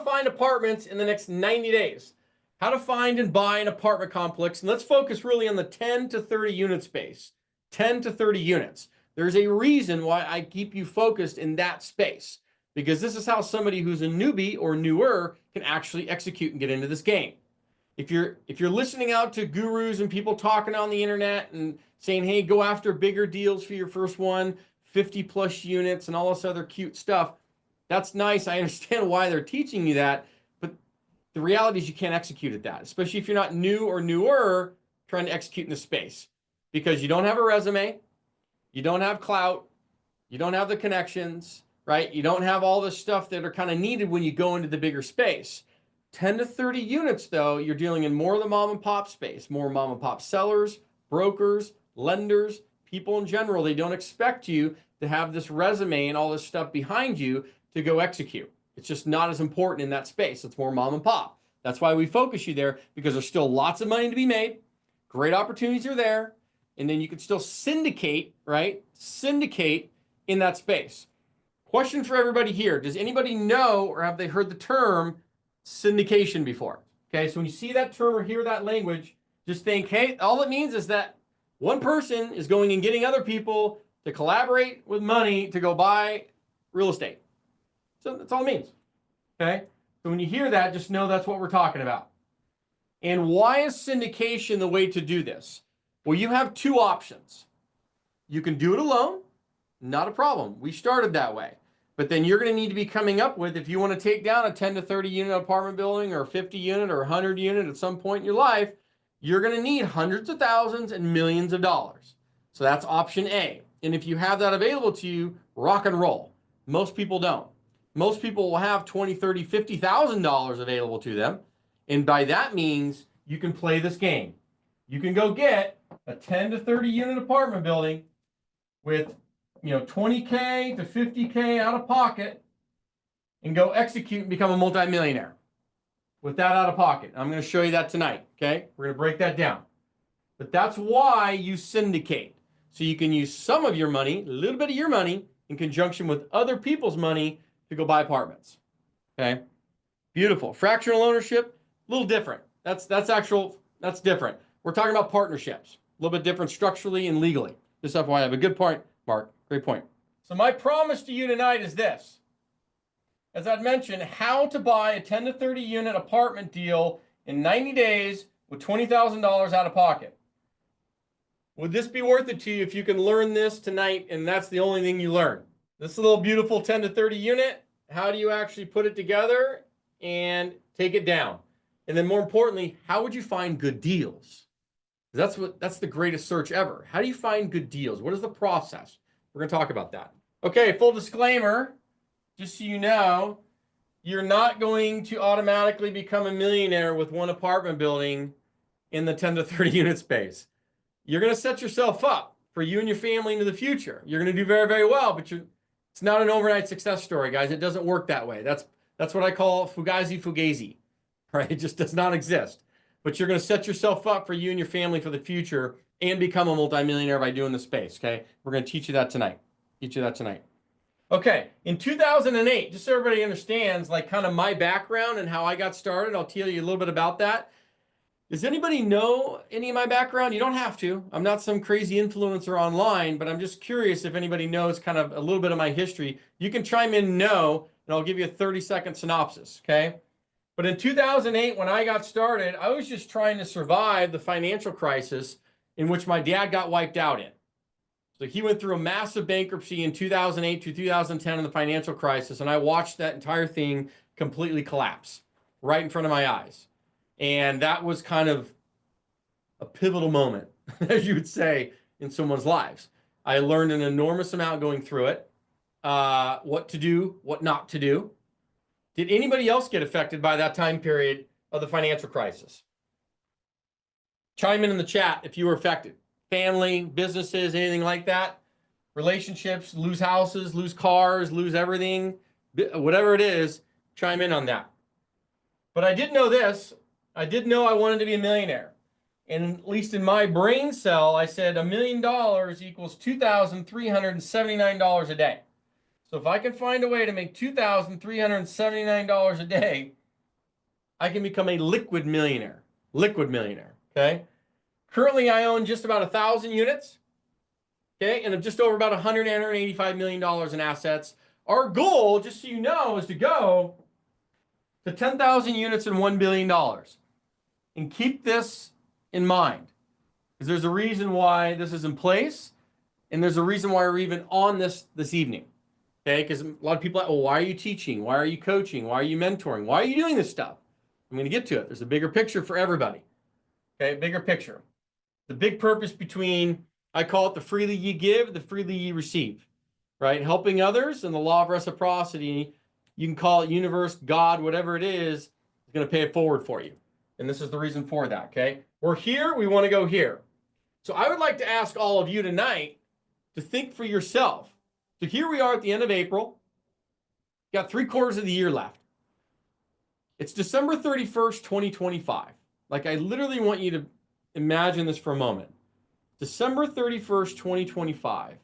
find apartments in the next 90 days. How to find and buy an apartment complex. And let's focus really on the 10 to 30 unit space. 10 to 30 units. There's a reason why I keep you focused in that space, because this is how somebody who's a newbie or newer can actually execute and get into this game. If you're listening out to gurus and people talking on the internet and saying, hey, go after bigger deals for your first one, 50 plus units and all this other cute stuff, that's nice. I understand why they're teaching you that, but the reality is you can't execute at that, especially if you're not new or newer trying to execute in the space, because you don't have a resume, you don't have clout, you don't have the connections, right? You don't have all the stuff that are kind of needed when you go into the bigger space. 10 to 30 units, though, you're dealing in more of the mom and pop space, more mom and pop sellers, brokers, lenders, people in general. They don't expect you to have this resume and all this stuff behind you to go execute. It's just not as important in that space. It's more mom and pop. That's why we focus you there, because there's still lots of money to be made. Great opportunities are there. And then you can still syndicate, right? Syndicate in that space. Question for everybody here. Does anybody know or have they heard the term syndication before? Okay, so when you see that term or hear that language, just think, hey, all it means is that one person is going and getting other people to collaborate with money to go buy real estate. So that's all it means. Okay, so when you hear that, just know that's what we're talking about. And why is syndication the way to do this? Well, you have two options. You can do it alone, not a problem. We started that way. But then you're going to need to be coming up with, if you want to take down a 10 to 30 unit apartment building or a 50 unit or 100 unit at some point in your life, you're going to need hundreds of thousands and millions of dollars. So that's option A. And if you have that available to you, rock and roll. Most people don't. Most people will have $20, $30, $50,000 available to them. And by that means, you can play this game. You can go get a 10 to 30 unit apartment building with 20K to 50K out of pocket and go execute and become a multimillionaire with that out of pocket. I'm going to show you that tonight. Okay. We're going to break that down, but that's why you syndicate. So you can use some of your money, a little bit of your money in conjunction with other people's money to go buy apartments. Okay. Beautiful. Fractional ownership, a little different. That's different. We're talking about partnerships, a little bit different structurally and legally. Just FYI, I have a good point, Mark. Great point. So my promise to you tonight is this. As I'd mentioned, how to buy a 10 to 30 unit apartment deal in 90 days with $20,000 out of pocket. Would this be worth it to you if you can learn this tonight and that's the only thing you learn? This little beautiful 10 to 30 unit, how do you actually put it together and take it down? And then more importantly, how would you find good deals? That's the greatest search ever. How do you find good deals? What is the process? We're going to talk about that. Okay, full disclaimer, just so you know, you're not going to automatically become a millionaire with one apartment building in the 10 to 30 unit space. You're going to set yourself up for you and your family into the future. You're going to do very, very well, but it's not an overnight success story, guys. It doesn't work that way. That's what I call fugazi, right? It just does not exist. But you're going to set yourself up for you and your family for the future and become a multimillionaire by doing the space, okay? We're going to teach you that tonight. Okay, in 2008, just so everybody understands, like kind of my background and how I got started, I'll tell you a little bit about that. Does anybody know any of my background? You don't have to. I'm not some crazy influencer online, but I'm just curious if anybody knows kind of a little bit of my history. You can chime in no, and I'll give you a 30-second synopsis, okay? But in 2008, when I got started, I was just trying to survive the financial crisis in which my dad got wiped out in. So he went through a massive bankruptcy in 2008 to 2010 in the financial crisis, and I watched that entire thing completely collapse right in front of my eyes. And that was kind of a pivotal moment, as you would say, in someone's lives. I learned an enormous amount going through it, what to do, what not to do. Did anybody else get affected by that time period of the financial crisis? Chime in the chat if you were affected. Family, businesses, anything like that. Relationships, lose houses, lose cars, lose everything. Whatever it is, chime in on that. But I did know this. I did know I wanted to be a millionaire. And at least in my brain cell, I said $1 million equals $2,379 a day. So if I can find a way to make $2,379 a day, I can become a liquid millionaire. Liquid millionaire, okay? Currently, I own just about 1,000 units, okay? And I'm just over about $185 million in assets. Our goal, just so you know, is to go to 10,000 units and $1 billion. And keep this in mind, because there's a reason why this is in place, and there's a reason why we're even on this evening, okay? Because a lot of people are like, well, why are you teaching? Why are you coaching? Why are you mentoring? Why are you doing this stuff? I'm going to get to it. There's a bigger picture for everybody, okay? Bigger picture. The big purpose between, I call it the freely ye give, the freely ye receive, right? Helping others and the law of reciprocity, you can call it universe, God, whatever it is going to pay it forward for you. And this is the reason for that, okay? We're here, we want to go here. So I would like to ask all of you tonight to think for yourself. So here we are at the end of April. Got 3/4 of the year left. It's December 31st, 2025. Like, I literally want you to imagine this for a moment. December 31st, 2025.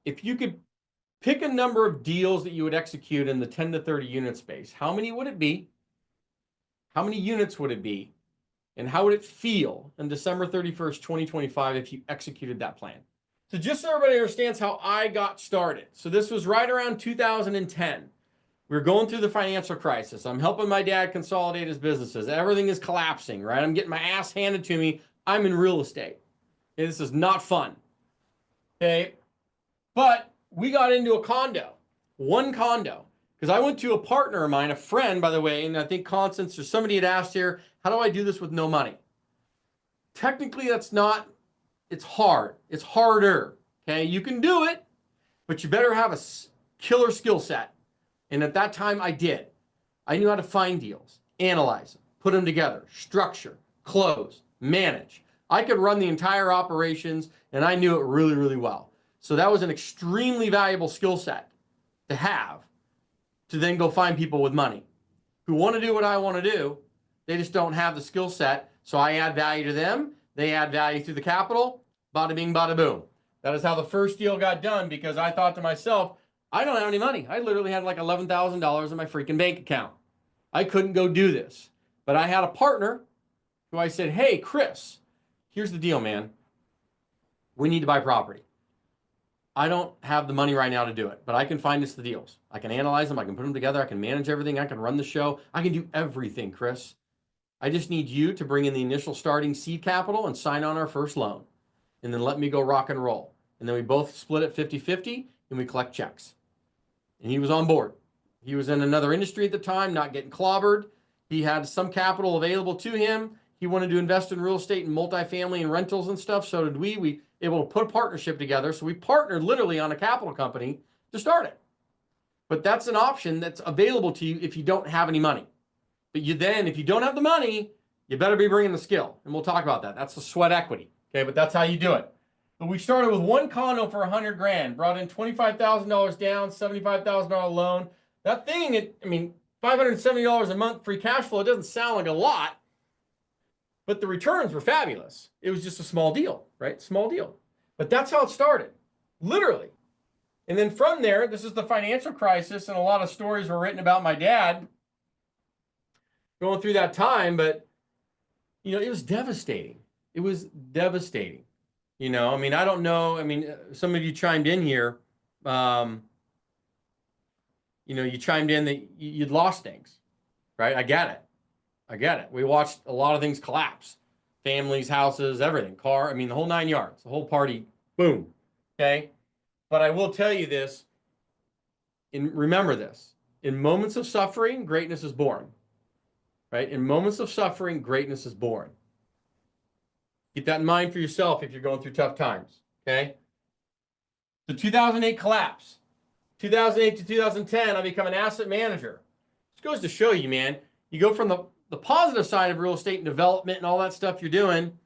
If you could pick a number of deals that you would execute in the 10 to 30 unit space, how many would it be? How many units would it be? And how would it feel on December 31st, 2025 if you executed that plan? So just so everybody understands how I got started. So this was right around 2010. We were going through the financial crisis. I'm helping my dad consolidate his businesses. Everything is collapsing, right? I'm getting my ass handed to me. I'm in real estate. Okay, this is not fun. Okay. But we got into a condo, one condo, because I went to a partner of mine, a friend, by the way, and I think Constance or somebody had asked here, how do I do this with no money? Technically, that's not, it's hard. It's harder, okay? You can do it, but you better have a killer skill set. And at that time, I did. I knew how to find deals, analyze them, put them together, structure, close, manage. I could run the entire operations, and I knew it really, really well. So that was an extremely valuable skill set to have, to then go find people with money who want to do what I want to do. They just don't have the skill set. So I add value to them. They add value through the capital. Bada bing, bada boom. That is how the first deal got done, because I thought to myself, I don't have any money. I literally had like $11,000 in my freaking bank account. I couldn't go do this. But I had a partner who I said, hey, Chris, here's the deal, man. We need to buy property. I don't have the money right now to do it, but I can find us the deals. I can analyze them. I can put them together. I can manage everything. I can run the show. I can do everything, Chris. I just need you to bring in the initial starting seed capital and sign on our first loan. And then let me go rock and roll. And then we both split it 50-50 and we collect checks. And he was on board. He was in another industry at the time, not getting clobbered. He had some capital available to him. He wanted to invest in real estate and multifamily and rentals and stuff. So did we. We able to put a partnership together. So we partnered literally on a capital company to start it. But that's an option that's available to you if you don't have any money. But you then, if you don't have the money, you better be bringing the skill. And we'll talk about that. That's the sweat equity. Okay, but that's how you do it. But we started with one condo for $100,000, brought in $25,000 down, $75,000 loan. That thing, I mean, $570 a month free cash flow, it doesn't sound like a lot, but the returns were fabulous. It was just a small deal, right? Small deal. But that's how it started, literally. And then from there, this is the financial crisis, and a lot of stories were written about my dad going through that time, but, you know, it was devastating. It was devastating. You know, I mean, I don't know. I mean, some of you chimed in here. You know, you chimed in that you'd lost things, right? I get it. I get it. We watched a lot of things collapse. Families, houses, everything. Car, I mean, the whole 9 yards, the whole party, boom. Okay? But I will tell you this, and remember this. In moments of suffering, greatness is born. Right? In moments of suffering, greatness is born. Keep that in mind for yourself if you're going through tough times, okay? The 2008 collapse. 2008 to 2010, I become an asset manager. This goes to show you, man, you go from the positive side of real estate and development and all that stuff you're doing,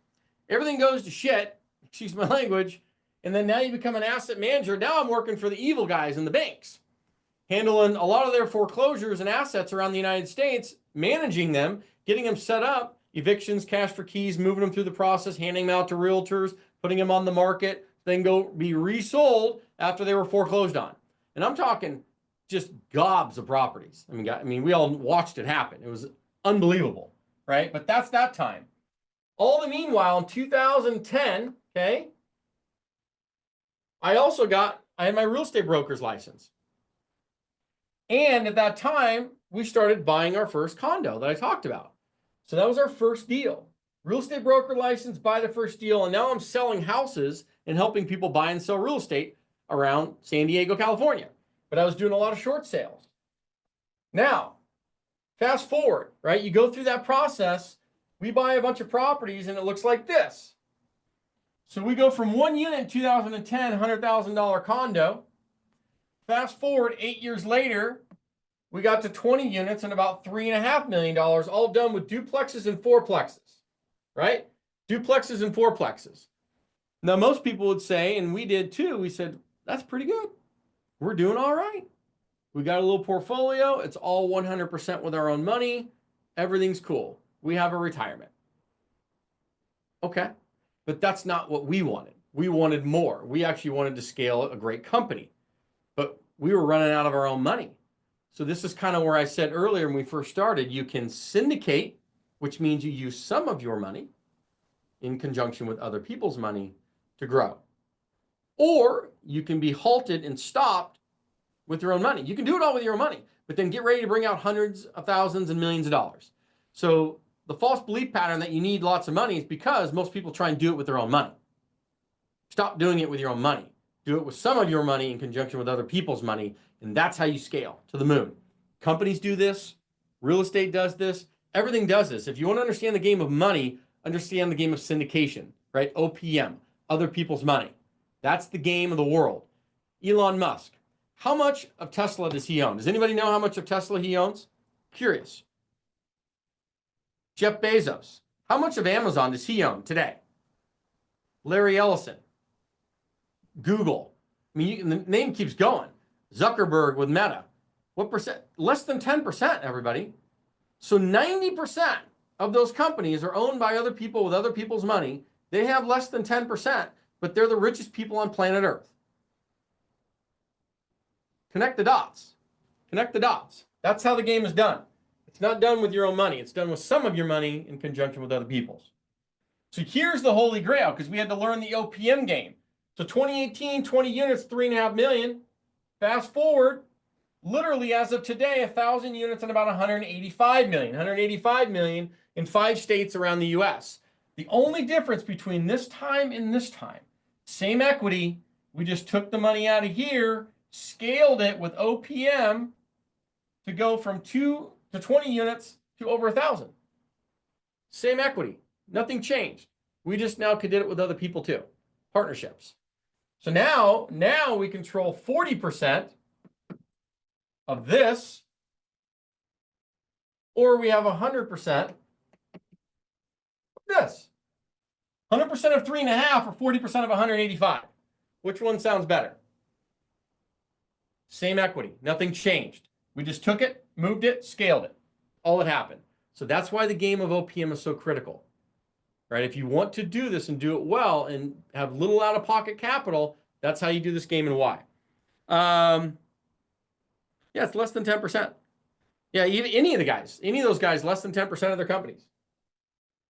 everything goes to shit, excuse my language, and then now you become an asset manager. Now I'm working for the evil guys in the banks, handling a lot of their foreclosures and assets around the United States, managing them, getting them set up, evictions, cash for keys, moving them through the process, handing them out to realtors, putting them on the market, then go be resold after they were foreclosed on. And I'm talking just gobs of properties. I mean, we all watched it happen. It was unbelievable, right? But that's that time. All the meanwhile, in 2010, okay, I had my real estate broker's license. And at that time, we started buying our first condo that I talked about. So that was our first deal. Real estate broker license, buy the first deal. And now I'm selling houses and helping people buy and sell real estate around San Diego, California. But I was doing a lot of short sales. Now, fast forward, right? You go through that process. We buy a bunch of properties and it looks like this. So we go from one unit in 2010, $100,000 condo. Fast forward 8 years later, we got to 20 units and about $3.5 million, all done with duplexes and fourplexes, right? Duplexes and fourplexes. Now, most people would say, and we did too, we said, that's pretty good. We're doing all right. We got a little portfolio. It's all 100% with our own money. Everything's cool. We have a retirement. Okay. But that's not what we wanted. We wanted more. We actually wanted to scale a great company, but we were running out of our own money. So this is kind of where I said earlier when we first started, you can syndicate, which means you use some of your money in conjunction with other people's money to grow. Or you can be halted and stopped with your own money. You can do it all with your own money, but then get ready to bring out hundreds of thousands and millions of dollars. So the false belief pattern that you need lots of money is because most people try and do it with their own money. Stop doing it with your own money. Do it with some of your money in conjunction with other people's money, and that's how you scale to the moon. Companies do this. Real estate does this. Everything does this. If you want to understand the game of money, understand the game of syndication, right? OPM, other people's money. That's the game of the world. Elon Musk. How much of Tesla does he own? Does anybody know how much of Tesla he owns? Curious. Jeff Bezos. How much of Amazon does he own today? Larry Ellison. Google. I mean, the name keeps going. Zuckerberg with Meta. What percent? Less than 10%, everybody. So 90% of those companies are owned by other people with other people's money. They have less than 10%, but they're the richest people on planet Earth. Connect the dots. Connect the dots. That's how the game is done. It's not done with your own money. It's done with some of your money in conjunction with other people's. So here's the holy grail, because we had to learn the OPM game. So 2018, 20 units, 3.5 million. Fast forward, literally as of today, 1,000 units and about 185 million. 185 million in 5 states around the US. The only difference between this time and this time, same equity, we just took the money out of here, scaled it with OPM to go from 2 to 20 units to over 1,000. Same equity, nothing changed. We just now did it with other people too, partnerships. So now we control 40% of this, or we have 100% of this. 100% of 3.5 or 40% of 185. Which one sounds better? Same equity, nothing changed. We just took it, moved it, scaled it. All that happened. So that's why the game of OPM is so critical, right? If you want to do this and do it well and have little out-of-pocket capital, that's how you do this game and why. Yeah, it's less than 10%. Yeah, even any of those guys, less than 10% of their companies.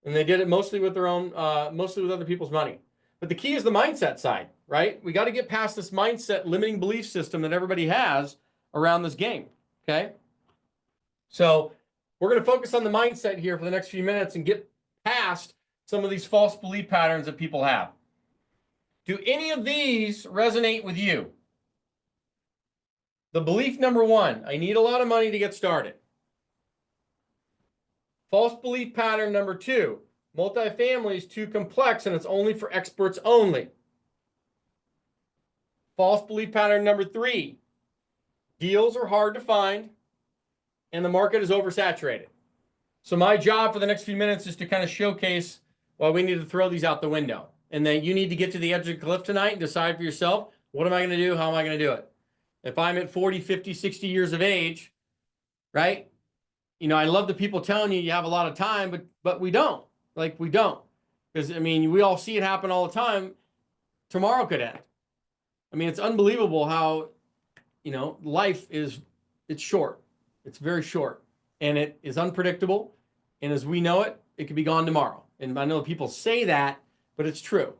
And they did it mostly with their own, mostly with other people's money. But the key is the mindset side, right? We got to get past this mindset limiting belief system that everybody has around this game, okay? So we're going to focus on the mindset here for the next few minutes and get past some of these false belief patterns that people have. Do any of these resonate with you? The belief number 1, I need a lot of money to get started. False belief pattern number 2, multifamily is too complex and it's only for experts only. False belief pattern number 3, deals are hard to find and the market is oversaturated. So my job for the next few minutes is to kind of showcase why we need to throw these out the window. And then you need to get to the edge of the cliff tonight and decide for yourself, what am I going to do? How am I going to do it? If I'm at 40, 50, 60 years of age, right? You know, I love the people telling you you have a lot of time, but we don't. Like, we don't. Because, I mean, we all see it happen all the time. Tomorrow could end. I mean, it's unbelievable how, life it's short. It's very short, and it is unpredictable. And as we know it, it could be gone tomorrow. And I know people say that, but it's true.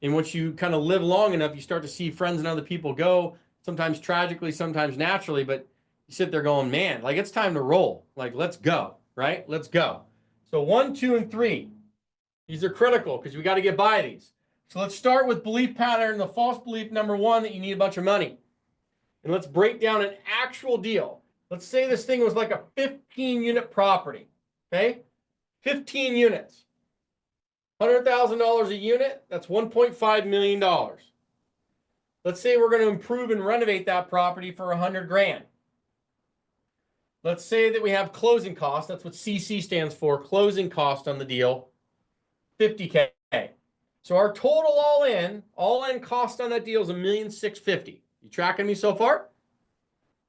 And once you kind of live long enough, you start to see friends and other people go, sometimes tragically, sometimes naturally, but you sit there going, man, like it's time to roll. Like, let's go, right? Let's go. So 1, 2, and 3. These are critical because we got to get by these. So let's start with belief pattern, the false belief number 1, that you need a bunch of money. And let's break down an actual deal. Let's say this thing was like a 15-unit property, okay? 15 units. $100,000 a unit, that's $1.5 million. Let's say we're going to improve and renovate that property for 100 grand. Let's say that we have closing costs. That's what CC stands for, closing cost on the deal, $50K. So our total all-in cost on that deal is $1,650,000. You tracking me so far?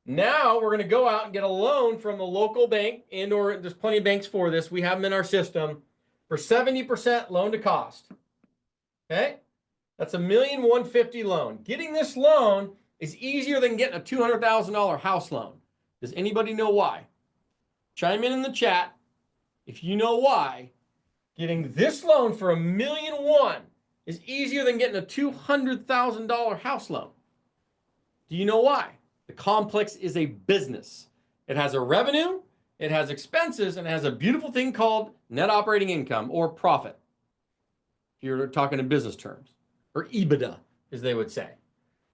Now we're going to go out and get a loan from the local bank, or there's plenty of banks for this. We have them in our system for 70% loan to cost. Okay? That's $1,150,000 loan. Getting this loan is easier than getting a $200,000 house loan. Does anybody know why? Chime in the chat if you know why getting this loan for $1,100,000 is easier than getting a $200,000 house loan. Do you know why? The complex is a business. It has a revenue, it has expenses, and it has a beautiful thing called net operating income or profit, if you're talking in business terms, or EBITDA, as they would say.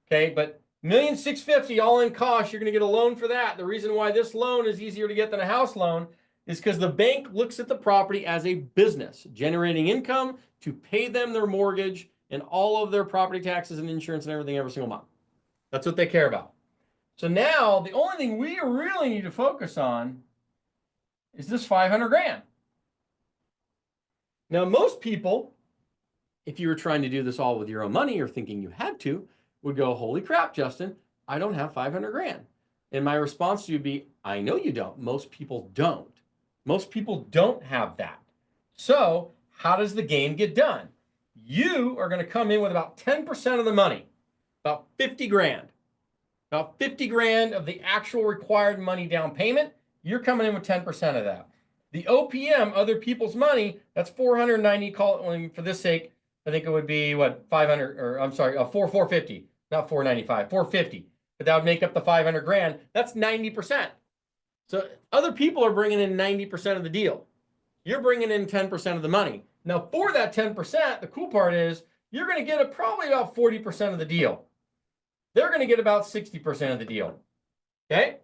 Okay, but $1,650,000 all in cost, you're going to get a loan for that. The reason why this loan is easier to get than a house loan is because the bank looks at the property as a business, generating income to pay them their mortgage and all of their property taxes and insurance and everything every single month. That's what they care about. So now the only thing we really need to focus on is this 500 grand. Now, most people, if you were trying to do this all with your own money or thinking you had to, would go, holy crap, Justin, I don't have 500 grand. And my response to you would be, I know you don't. Most people don't. Most people don't have that. So how does the game get done? You are going to come in with about 10% of the money, about 50 grand. About 50 grand of the actual required money down payment. You're coming in with 10% of that. The OPM, other people's money, that's 490, call it, for this sake, I think it would be what, 500, or I'm sorry, 450, not 495, 450. But that would make up the 500 grand. That's 90%. So other people are bringing in 90% of the deal. You're bringing in 10% of the money. Now for that 10%, the cool part is you're going to get probably about 40% of the deal. They're going to get about 60% of the deal. Okay?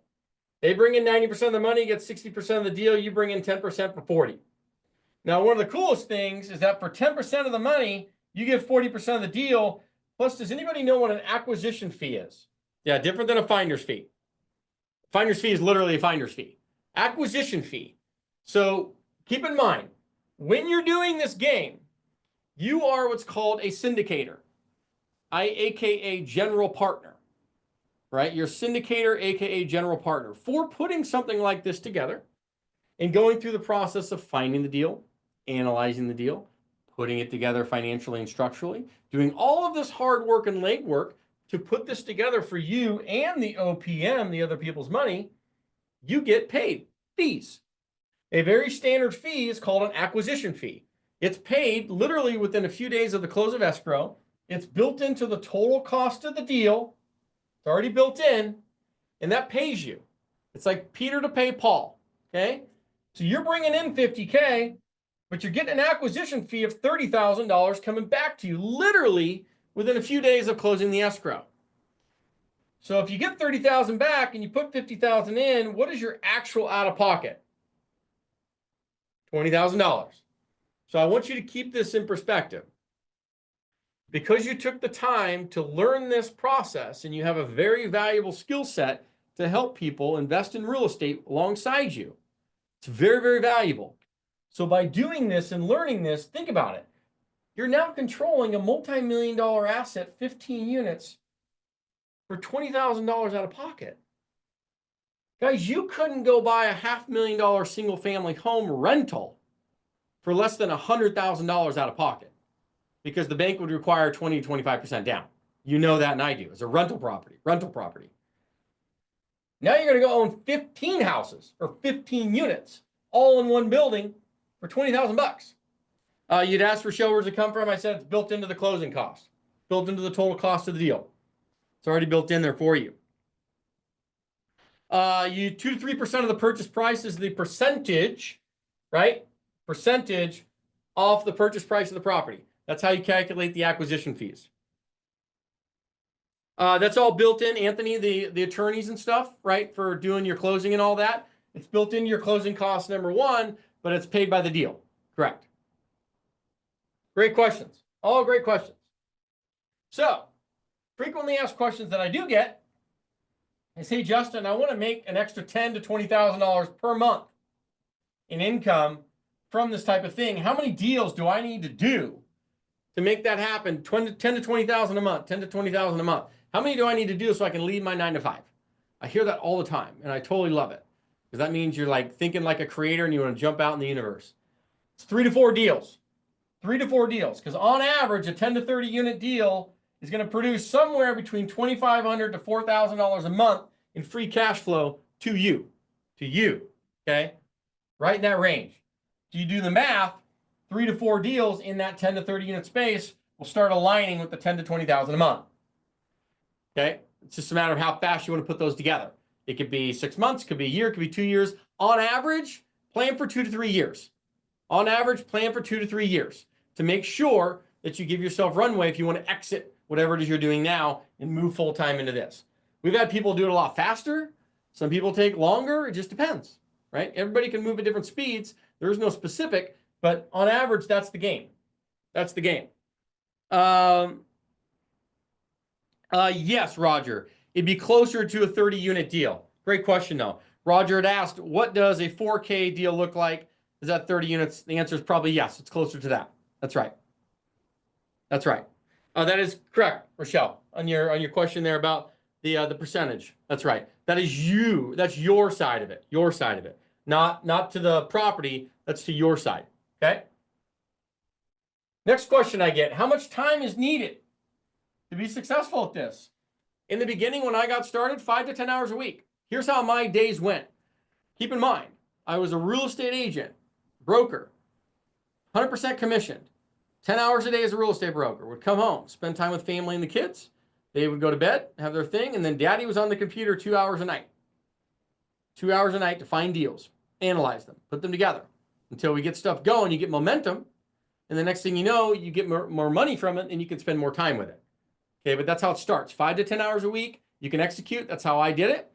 They bring in 90% of the money, get 60% of the deal. You bring in 10% for 40. Now, one of the coolest things is that for 10% of the money, you get 40% of the deal. Plus, does anybody know what an acquisition fee is? Yeah, different than a finder's fee. Finder's fee is literally a finder's fee. Acquisition fee. So keep in mind, when you're doing this game, you are what's called a syndicator, aka general partner, right? You're a syndicator, aka general partner, for putting something like this together and going through the process of finding the deal, analyzing the deal, putting it together financially and structurally, doing all of this hard work and legwork to put this together for you and the OPM, the other people's money. You get paid fees. A very standard fee is called an acquisition fee. It's paid literally within a few days of the close of escrow. It's built into the total cost of the deal. It's already built in, and that pays you. It's like Peter to pay Paul, okay? So you're bringing in 50K, but you're getting an acquisition fee of $30,000 coming back to you literally within a few days of closing the escrow. So if you get 30,000 back and you put 50,000 in, what is your actual out of pocket? $20,000. So I want you to keep this in perspective. Because you took the time to learn this process and you have a very valuable skill set to help people invest in real estate alongside you. It's very, very valuable. So by doing this and learning this, think about it. You're now controlling a multi-million-dollar asset, 15 units, for $20,000 out of pocket. Guys, you couldn't go buy a $500,000 single-family home rental for less than $100,000 out of pocket, because the bank would require 20 to 25% down. You know that, and I do. It's a rental property, Now you're going to go own 15 houses or 15 units all in one building for $20,000. You'd ask Rochelle, where's it come from? I said it's built into the closing cost, built into the total cost of the deal. It's already built in there for you. 2 to 3% of the purchase price is the percentage, right? Percentage off the purchase price of the property. That's how you calculate the acquisition fees. That's all built in, Anthony, the attorneys and stuff, right? For doing your closing and all that. It's built into your closing cost, number one, but it's paid by the deal. Correct. Great questions. All great questions. So, frequently asked questions that I do get is, hey, Justin, I want to make an extra $10,000 to $20,000 per month in income from this type of thing. How many deals do I need to do to make that happen? $10,000 to $20,000 a month, $10,000 to $20,000 a month. How many do I need to do so I can leave my 9 to 5? I hear that all the time, and I totally love it, because that means you're like thinking like a creator and you want to jump out in the universe. It's 3 to 4 deals. 3 to 4 deals, because on average, a 10 to 30 unit deal is going to produce somewhere between $2,500 to $4,000 a month in free cash flow to you, okay? Right in that range. Do you do the math? 3 to 4 deals in that 10 to 30 unit space will start aligning with the 10 to 20,000 a month. Okay, it's just a matter of how fast you want to put those together. It could be 6 months, could be a year, could be 2 years. On average, plan for 2 to 3 years. On average, plan for 2 to 3 years to make sure that you give yourself runway if you want to exit whatever it is you're doing now and move full time into this. We've had people do it a lot faster. Some people take longer. It just depends, right? Everybody can move at different speeds. There is no specific, but on average, that's the game. That's the game. Yes, Roger. It'd be closer to a 30 unit deal. Great question, though. Roger had asked, what does a 4K deal look like? Is that 30 units? The answer is probably yes. It's closer to that. That's right. That's right. That is correct, Rochelle, on your question there about the percentage. That's right. That is you. That's your side of it. Your side of it. Not to the property. That's to your side. Okay? Next question I get, how much time is needed to be successful at this? In the beginning, when I got started, 5 to 10 hours a week. Here's how my days went. Keep in mind, I was a real estate agent, broker, 100% commissioned, 10 hours a day as a real estate broker. Would come home, spend time with family and the kids. They would go to bed, have their thing, and then daddy was on the computer 2 hours a night. 2 hours a night to find deals, analyze them, put them together. Until we get stuff going, you get momentum, and the next thing you know, you get more money from it, and you can spend more time with it. Okay, but that's how it starts. 5 to 10 hours a week. You can execute. That's how I did it.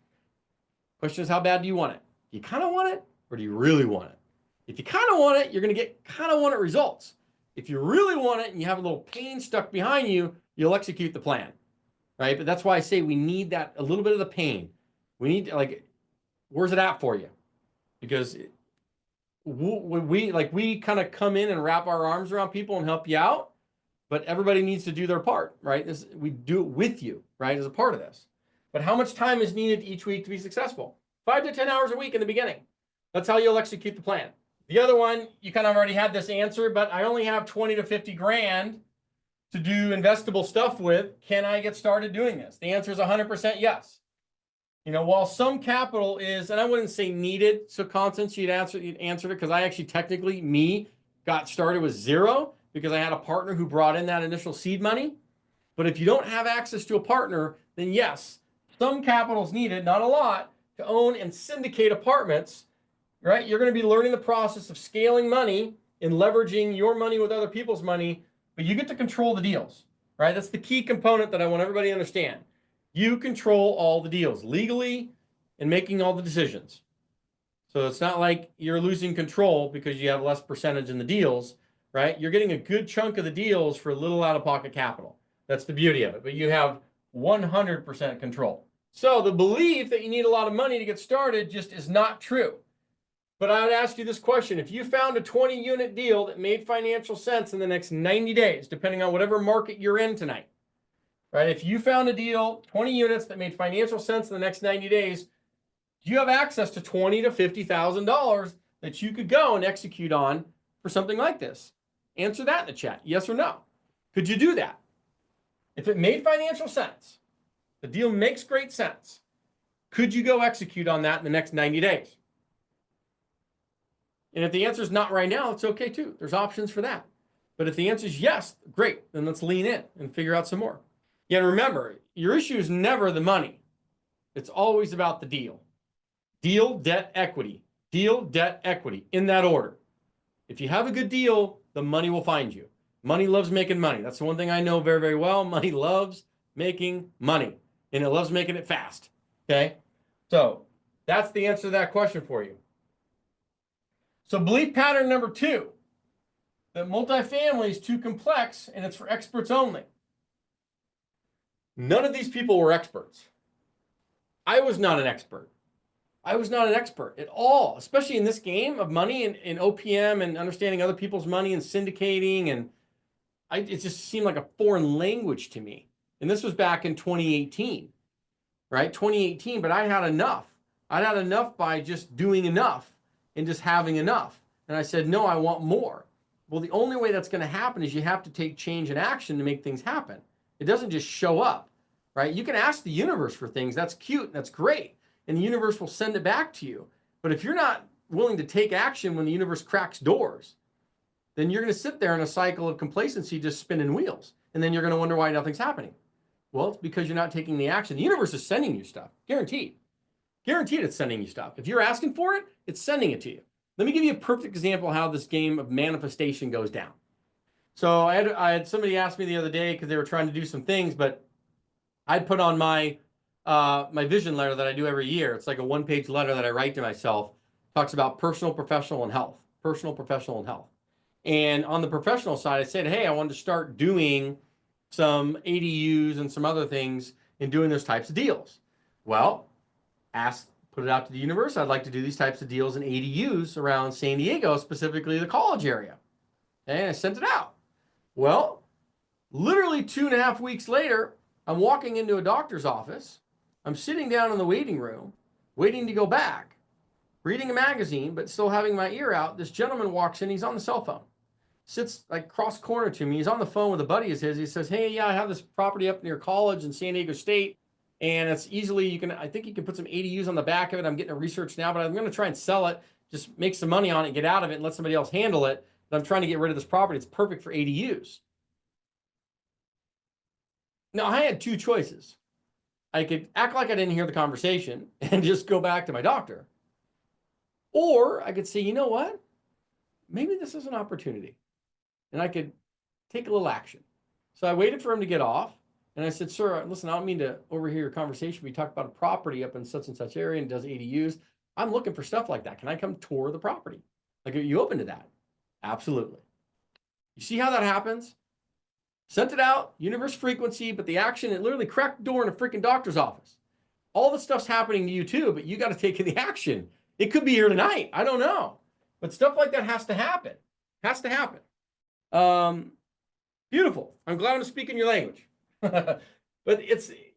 Question is, how bad do you want it? Do you kind of want it, or do you really want it? If you kind of want it, you're going to get kind of want it results. If you really want it and you have a little pain stuck behind you, you'll execute the plan, right? But that's why I say we need that, a little bit of the pain. We need, like, where's it at for you? Because we kind of come in and wrap our arms around people and help you out. But everybody needs to do their part, right? We do it with you, right, as a part of this. But how much time is needed each week to be successful? 5 to 10 hours a week in the beginning. That's how you'll execute the plan. The other one, you kind of already had this answer, but I only have 20 to 50 grand to do investable stuff with. Can I get started doing this? The answer is 100% yes. You know, while some capital is, and I wouldn't say needed, so Constance, you'd answered it, because I actually technically, got started with 0. Because I had a partner who brought in that initial seed money. But if you don't have access to a partner, then yes, some capital is needed, not a lot, to own and syndicate apartments, right? You're going to be learning the process of scaling money and leveraging your money with other people's money, but you get to control the deals, right? That's the key component that I want everybody to understand. You control all the deals legally and making all the decisions. So it's not like you're losing control because you have less percentage in the deals. Right? You're getting a good chunk of the deals for little out-of-pocket capital. That's the beauty of it. But you have 100% control. So the belief that you need a lot of money to get started just is not true. But I would ask you this question. If you found a 20-unit deal that made financial sense in the next 90 days, depending on whatever market you're in tonight, right? If you found a deal, 20 units that made financial sense in the next 90 days, do you have access to $20,000 to $50,000 that you could go and execute on for something like this? Answer that in the chat, yes or no. Could you do that? If it made financial sense, the deal makes great sense, could you go execute on that in the next 90 days? And if the answer is not right now, it's okay too. There's options for that. But if the answer is yes, great, then let's lean in and figure out some more. Yeah, remember, your issue is never the money. It's always about the deal. Deal, debt, equity. Deal, debt, equity, in that order. If you have a good deal, the money will find you. Money loves making money. That's the one thing I know very, very well. Money loves making money, and it loves making it fast. Okay? So that's the answer to that question for you. So belief pattern number 2, that multifamily is too complex and it's for experts only. None of these people were experts. I was not an expert. I was not an expert at all, especially in this game of money and OPM and understanding other people's money and syndicating. And it just seemed like a foreign language to me. And this was back in 2018, right? 2018, but I had enough. I had enough by just doing enough and just having enough. And I said, no, I want more. Well, the only way that's going to happen is you have to take change and action to make things happen. It doesn't just show up, right? You can ask the universe for things. That's cute. That's great. And the universe will send it back to you. But if you're not willing to take action when the universe cracks doors, then you're going to sit there in a cycle of complacency, just spinning wheels. And then you're going to wonder why nothing's happening. Well, it's because you're not taking the action. The universe is sending you stuff, guaranteed. Guaranteed it's sending you stuff. If you're asking for it, it's sending it to you. Let me give you a perfect example of how this game of manifestation goes down. So I had somebody ask me the other day because they were trying to do some things, but I'd put on my vision letter that I do every year. It's like a one-page letter that I write to myself. Talks about personal, professional, and health. Personal, professional, and health. And on the professional side, I said, hey, I wanted to start doing some ADUs and some other things and doing those types of deals. Well, put it out to the universe. I'd like to do these types of deals in ADUs around San Diego, specifically the college area. And I sent it out. Well, literally 2.5 weeks later, I'm walking into a doctor's office. I'm sitting down in the waiting room, waiting to go back, reading a magazine, but still having my ear out. This gentleman walks in. He's on the cell phone. Sits like cross corner to me. He's on the phone with a buddy of his. He says, hey, yeah, I have this property up near college in San Diego State. And it's easily, I think you can put some ADUs on the back of it. I'm getting it researched now, but I'm going to try and sell it, just make some money on it, get out of it, and let somebody else handle it. But I'm trying to get rid of this property. It's perfect for ADUs. Now, I had 2 choices. I could act like I didn't hear the conversation and just go back to my doctor. Or I could say, you know what? Maybe this is an opportunity. And I could take a little action. So I waited for him to get off. And I said, sir, listen, I don't mean to overhear your conversation. We talked about a property up in such and such area and does ADUs. I'm looking for stuff like that. Can I come tour the property? Like, are you open to that? Absolutely. You see how that happens? Sent it out, universe frequency, but the action, it literally cracked the door in a freaking doctor's office. All this stuff's happening to you too, but you got to take the action. It could be here tonight. I don't know. But stuff like that has to happen. Has to happen. Beautiful. I'm glad I'm speaking your language. But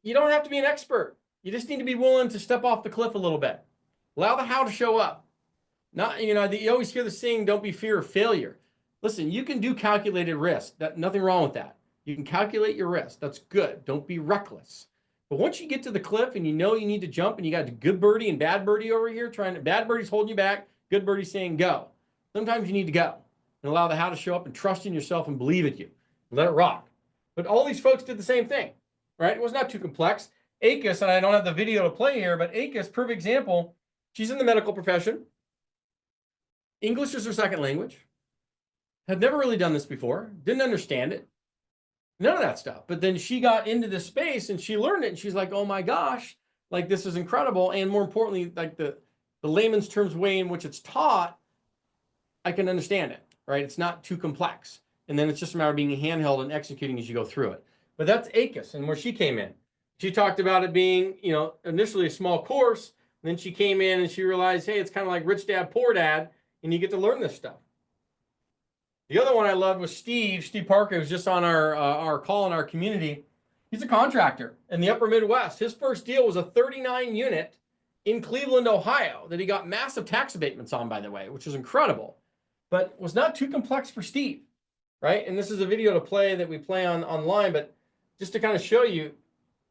you don't have to be an expert. You just need to be willing to step off the cliff a little bit. Allow the how to show up. Not, you always hear the saying, don't be fear of failure. Listen, you can do calculated risk. Nothing wrong with that. You can calculate your risk. That's good. Don't be reckless. But once you get to the cliff and you know you need to jump and you got good birdie and bad birdie over here bad birdie's holding you back, good birdie's saying go. Sometimes you need to go and allow the how to show up and trust in yourself and believe in you. Let it rock. But all these folks did the same thing, right? It was not too complex. Akis, and I don't have the video to play here, but Akis, perfect example. She's in the medical profession. English is her second language. Had never really done this before. Didn't understand it. None of that stuff. But then she got into this space and she learned it. And she's like, oh my gosh, like this is incredible. And more importantly, like the layman's terms way in which it's taught, I can understand it, right? It's not too complex. And then it's just a matter of being handheld and executing as you go through it. But that's Akis and where she came in. She talked about it being, initially a small course. And then she came in and she realized, hey, it's kind of like Rich Dad, Poor Dad. And you get to learn this stuff. The other one I loved was Steve Parker, who's just on our call in our community. He's a contractor in the upper Midwest. His first deal was a 39 unit in Cleveland, Ohio, that he got massive tax abatements on, by the way, which was incredible, but was not too complex for Steve, right? And this is a video to play that we play online, but just to kind of show you,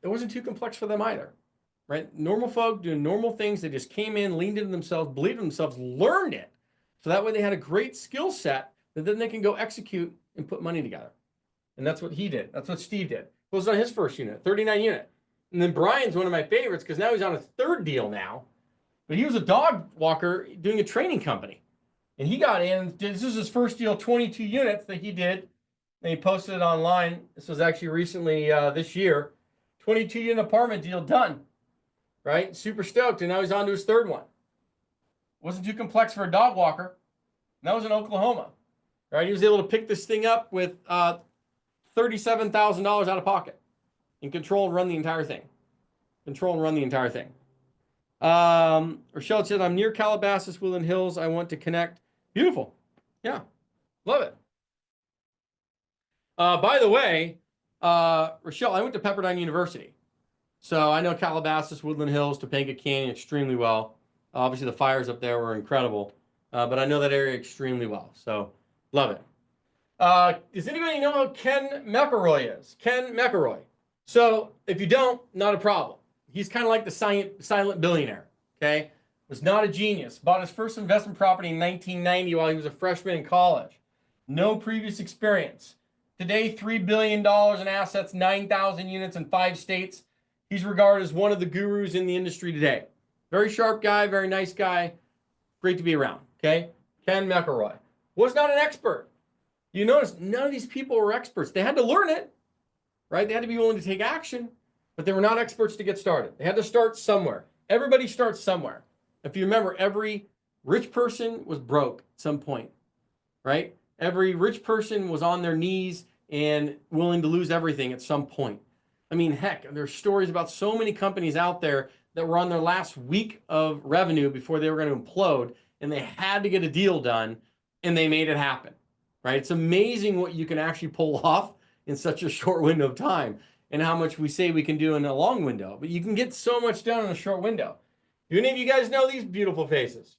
it wasn't too complex for them either, right? Normal folk doing normal things. They just came in, leaned into themselves, believed in themselves, learned it. So that way they had a great skill set that then they can go execute and put money together. And that's what he did. That's what Steve did. Closed on his first unit, 39 unit. And then Brian's one of my favorites because now he's on his third deal now. But he was a dog walker doing a training company. And he got in, this is his first deal, 22 units that he did. And he posted it online. This was actually recently this year. 22 unit apartment deal done, right? Super stoked. And now he's on to his third one. Wasn't too complex for a dog walker. And that was in Oklahoma, right? He was able to pick this thing up with $37,000 out of pocket and control and run the entire thing. Rochelle said, I'm near Calabasas, Woodland Hills. I want to connect. Beautiful. Yeah. Love it. By the way, Rochelle, I went to Pepperdine University. So I know Calabasas, Woodland Hills, Topanga Canyon extremely well. Obviously, the fires up there were incredible. But I know that area extremely well. So love it. Does anybody know who Ken McElroy is? Ken McElroy. So if you don't, not a problem. He's kind of like the silent billionaire, okay? Was not a genius. Bought his first investment property in 1990 while he was a freshman in college. No previous experience. Today, $3 billion in assets, 9,000 units in 5 states. He's regarded as one of the gurus in the industry today. Very sharp guy, very nice guy. Great to be around, okay? Ken McElroy. Was not an expert. You notice none of these people were experts. They had to learn it, right? They had to be willing to take action, but they were not experts to get started. They had to start somewhere. Everybody starts somewhere. If you remember, every rich person was broke at some point, right? Every rich person was on their knees and willing to lose everything at some point. I mean, heck, there's stories about so many companies out there that were on their last week of revenue before they were going to implode, and they had to get a deal done, and they made it happen, right? It's amazing what you can actually pull off in such a short window of time and how much we say we can do in a long window. But you can get so much done in a short window. Do any of you guys know these beautiful faces,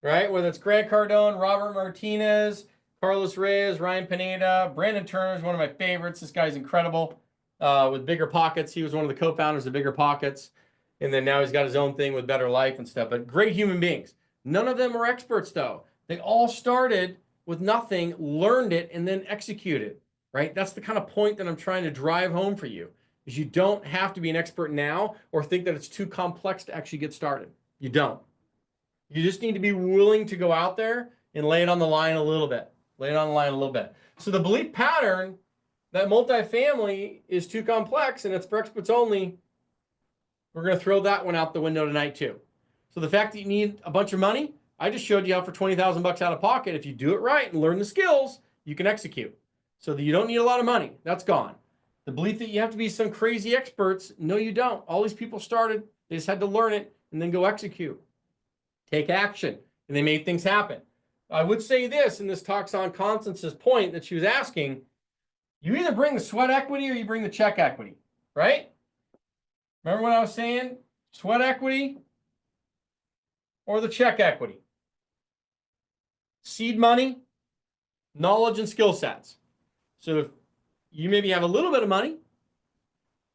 right? Whether it's Grant Cardone, Robert Martinez, Carlos Reyes, Ryan Pineda, Brandon Turner is one of my favorites. This guy's incredible with Bigger Pockets. He was one of the co-founders of Bigger Pockets. And then now he's got his own thing with Better Life and stuff. But great human beings. None of them were experts, though. They all started with nothing, learned it, and then executed, right? That's the kind of point that I'm trying to drive home for you, is you don't have to be an expert now or think that it's too complex to actually get started. You don't. You just need to be willing to go out there and lay it on the line a little bit. Lay it on the line a little bit. So the belief pattern that multifamily is too complex and it's for experts only, we're going to throw that one out the window tonight too. So the fact that you need a bunch of money, I just showed you how for 20,000 bucks out of pocket, if you do it right and learn the skills, you can execute. So that you don't need a lot of money. That's gone. The belief that you have to be some crazy experts, no, you don't. All these people started, they just had to learn it and then go execute. Take action. And they made things happen. I would say this, and this talks on Constance's point that she was asking, you either bring the sweat equity or you bring the check equity, right? Remember what I was saying? Sweat equity or the check equity. Seed money, knowledge and skill sets. So if you maybe have a little bit of money,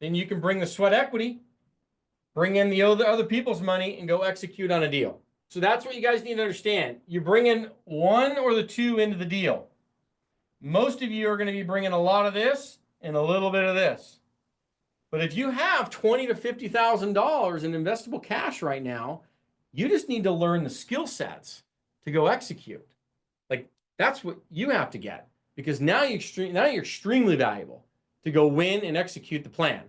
then you can bring the sweat equity, bring in the other people's money, and go execute on a deal. So that's what you guys need to understand. You bring in one or the two into the deal. Most of you are going to be bringing a lot of this and a little bit of this. But if you have $20,000 to $50,000 in investable cash right now, you just need to learn the skill sets to go execute. Like, that's what you have to get, because now you're extremely valuable to go win and execute the plan.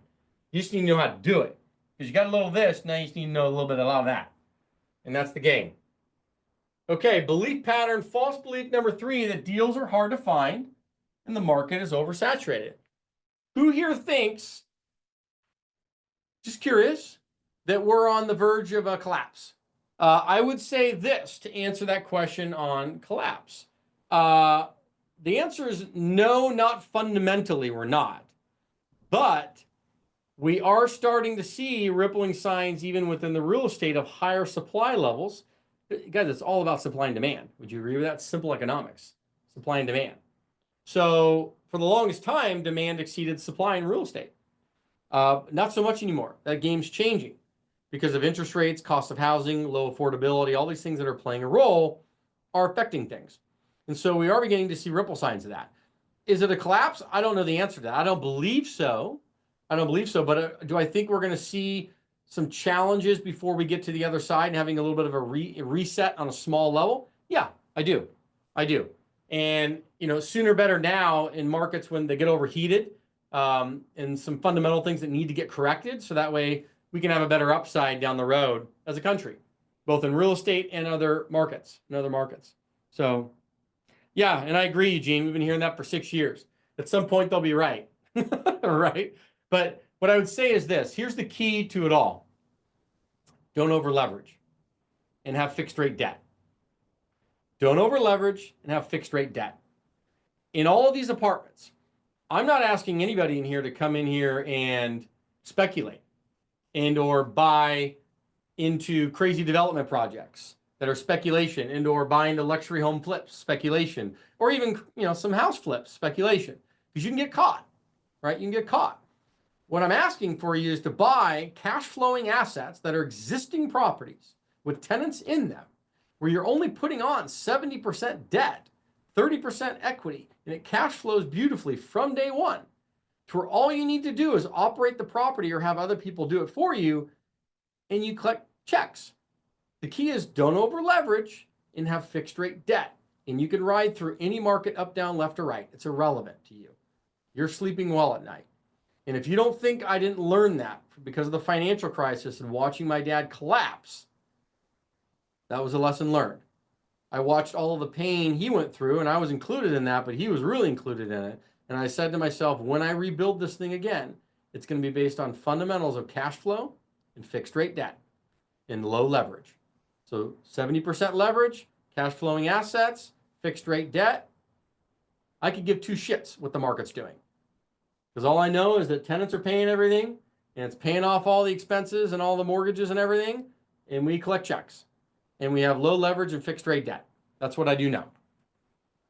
You just need to know how to do it, because you got a little of this. Now you just need to know a little bit of a lot of that. And that's the game. Okay, belief pattern, false belief number 3, that deals are hard to find and the market is oversaturated. Who here thinks, just curious, that we're on the verge of a collapse? I would say this to answer that question on collapse. The answer is no, not fundamentally, we're not. But we are starting to see rippling signs even within the real estate of higher supply levels. Guys, it's all about supply and demand. Would you agree with that? Simple economics, supply and demand. So for the longest time, demand exceeded supply in real estate. Not so much anymore. That game's changing because of interest rates, cost of housing, low affordability, all these things that are playing a role are affecting things. And so we are beginning to see ripple signs of that. Is it a collapse? I don't know the answer to that. I don't believe so. But do I think we're going to see some challenges before we get to the other side and having a little bit of a reset on a small level? Yeah, I do. And, sooner better now in markets when they get overheated, and some fundamental things that need to get corrected. So that way we can have a better upside down the road as a country, both in real estate and other markets. So yeah, and I agree, Eugene. We've been hearing that for 6 years. At some point, they'll be right. Right? But what I would say is this. Here's the key to it all. Don't over leverage and have fixed rate debt. Don't over leverage and have fixed rate debt. In all of these apartments, I'm not asking anybody in here to come in here and speculate and or buy into crazy development projects that are speculation, and or buying the luxury home flips, speculation, or even some house flips, speculation, because you can get caught, right? You can get caught. What I'm asking for you is to buy cash flowing assets that are existing properties with tenants in them, where you're only putting on 70% debt, 30% equity, and it cash flows beautifully from day one, to where all you need to do is operate the property or have other people do it for you, and you collect checks. The key is don't over leverage and have fixed rate debt. And you can ride through any market up, down, left, or right. It's irrelevant to you. You're sleeping well at night. And if you don't think I didn't learn that because of the financial crisis and watching my dad collapse, that was a lesson learned. I watched all of the pain he went through, and I was included in that, but he was really included in it. And I said to myself, when I rebuild this thing again, it's going to be based on fundamentals of cash flow and fixed rate debt and low leverage. So 70% leverage, cash flowing assets, fixed rate debt. I could give two shits what the market's doing. Because all I know is that tenants are paying everything, and it's paying off all the expenses and all the mortgages and everything, and we collect checks. And we have low leverage and fixed rate debt. That's what I do know.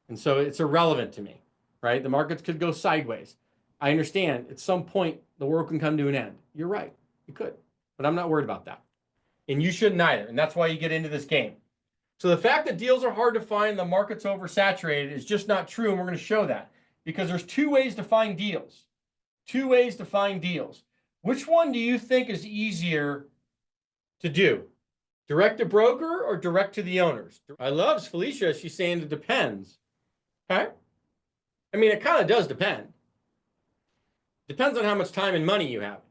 And so it's irrelevant to me, right? The markets could go sideways. I understand at some point the world can come to an end. You're right, it could. But I'm not worried about that. And you shouldn't either. And that's why you get into this game. So the fact that deals are hard to find, the market's oversaturated, is just not true. And we're going to show that. Because there's two ways to find deals. Which one do you think is easier to do? Direct to broker or direct to the owners? I love Felicia. She's saying it depends. Okay? I mean, it kind of does depend. Depends on how much time and money you have.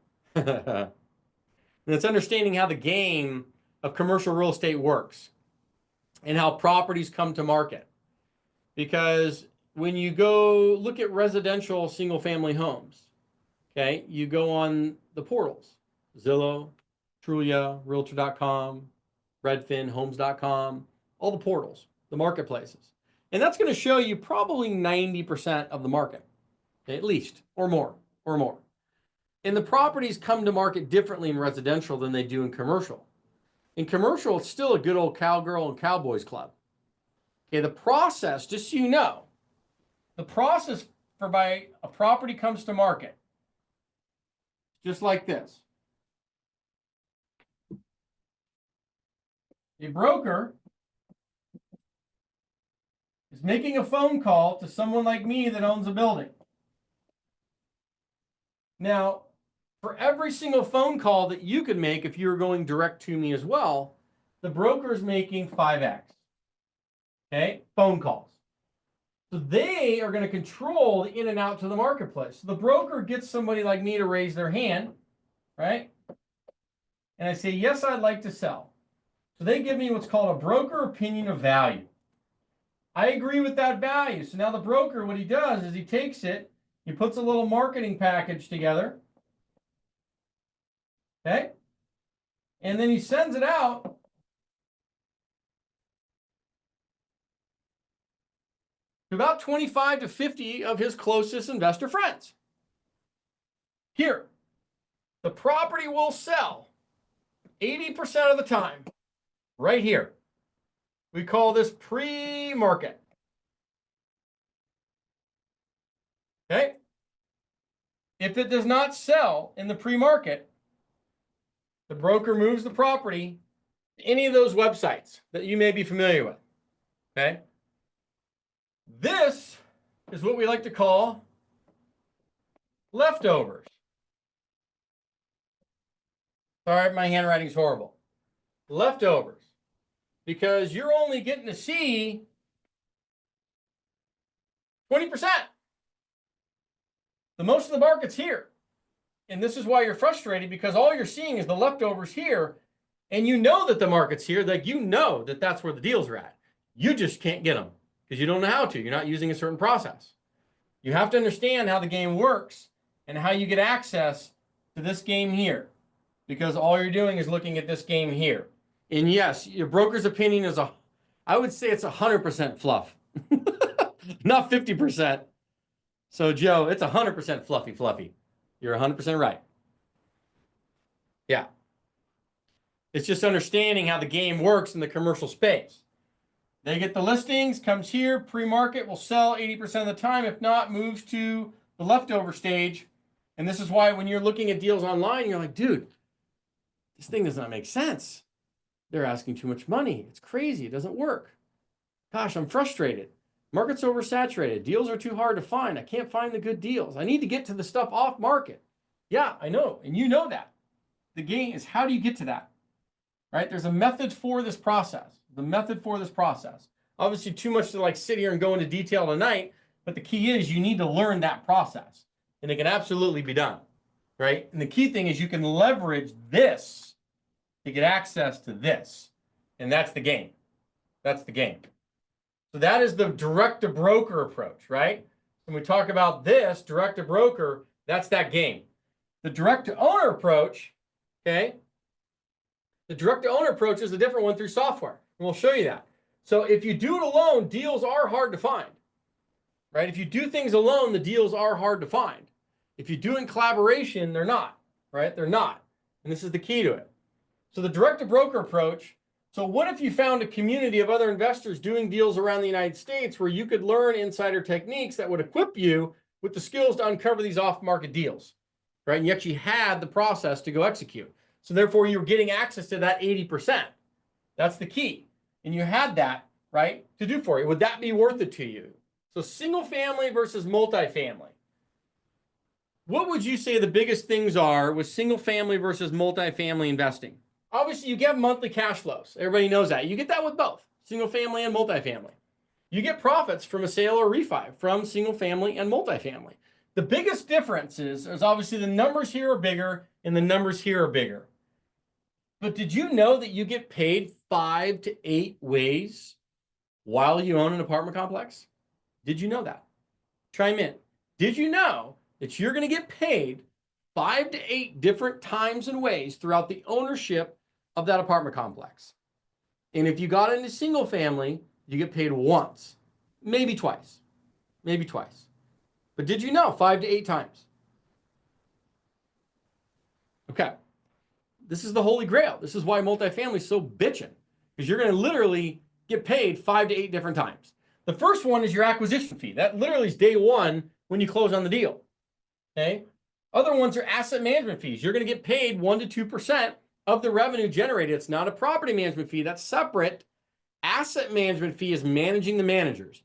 And it's understanding how the game of commercial real estate works and how properties come to market. Because when you go look at residential single family homes, okay, you go on the portals, Zillow, Trulia, Realtor.com, Redfin, Homes.com, all the portals, the marketplaces. And that's going to show you probably 90% of the market, okay, at least, or more. And the properties come to market differently in residential than they do in commercial. In commercial, it's still a good old cowgirl and cowboys club. Okay, the process, just so you know, the process for by a property comes to market, just like this. A broker is making a phone call to someone like me that owns a building. Now, for every single phone call that you could make if you were going direct to me as well, the broker is making 5x. Okay, phone calls. So they are going to control the in and out to the marketplace. So the broker gets somebody like me to raise their hand, right? And I say, yes, I'd like to sell. So they give me what's called a broker opinion of value. I agree with that value. So now the broker, what he does is he takes it, he puts a little marketing package together, okay? And then he sends it out to about 25 to 50 of his closest investor friends. Here, the property will sell 80% of the time right here. We call this pre-market. Okay? If it does not sell in the pre-market, the broker moves the property to any of those websites that you may be familiar with. Okay? This is what we like to call leftovers. All right, my handwriting's horrible. Leftovers. Because you're only getting to see 20%. The most of the market's here. And this is why you're frustrated, because all you're seeing is the leftovers here. And you know that the market's here, like you know that that's where the deals are at. You just can't get them because you don't know how to. You're not using a certain process. You have to understand how the game works and how you get access to this game here, because all you're doing is looking at this game here. And yes, your broker's opinion is I would say it's 100% fluff, not 50%. So Joe, it's 100% fluffy. You're 100% right. Yeah. It's just understanding how the game works in the commercial space. They get the listings, comes here, pre-market, will sell 80% of the time. If not, moves to the leftover stage. And this is why when you're looking at deals online, you're like, dude, this thing does not make sense. They're asking too much money. It's crazy. It doesn't work. Gosh, I'm frustrated. Market's oversaturated. Deals are too hard to find. I can't find the good deals. I need to get to the stuff off market. Yeah, I know. And you know that. The game is, how do you get to that? Right? There's a method for this process. The method for this process. Obviously, too much to like sit here and go into detail tonight, but the key is you need to learn that process. And it can absolutely be done. Right? And the key thing is you can leverage this to get access to this. And that's the game. That's the game. So that is the direct-to-broker approach, right? When we talk about this, direct-to-broker, that's that game. The direct-to-owner approach, okay? The direct-to-owner approach is a different one through software, and we'll show you that. So if you do it alone, deals are hard to find, right? If you do things alone, the deals are hard to find. If you do it in collaboration, they're not, right? They're not, and this is the key to it. So the direct-to-broker approach, so what if you found a community of other investors doing deals around the United States where you could learn insider techniques that would equip you with the skills to uncover these off-market deals, right? And you actually had the process to go execute. So therefore, you're getting access to that 80%. That's the key. And you had that, right, to do for you. Would that be worth it to you? So single family versus multifamily. What would you say the biggest things are with single family versus multifamily investing? Obviously, you get monthly cash flows. Everybody knows that. You get that with both, single family and multifamily. You get profits from a sale or refi from single family and multifamily. The biggest difference is obviously the numbers here are bigger and the numbers here are bigger. But did you know that you get paid 5 to 8 ways while you own an apartment complex? Did you know that? Chime in. Did you know that you're going to get paid 5 to 8 different times and ways throughout the ownership of that apartment complex? And if you got into single family, you get paid once, maybe twice, maybe twice. But did you know 5 to 8 times? Okay. This is the holy grail. This is why multifamily is so bitching, because you're going to literally get paid 5 to 8 different times. The first one is your acquisition fee. That literally is day one when you close on the deal. Okay. Other ones are asset management fees. You're going to get paid 1 to 2% of the revenue generated. It's not a property management fee. That's separate. Asset management fee is managing the managers.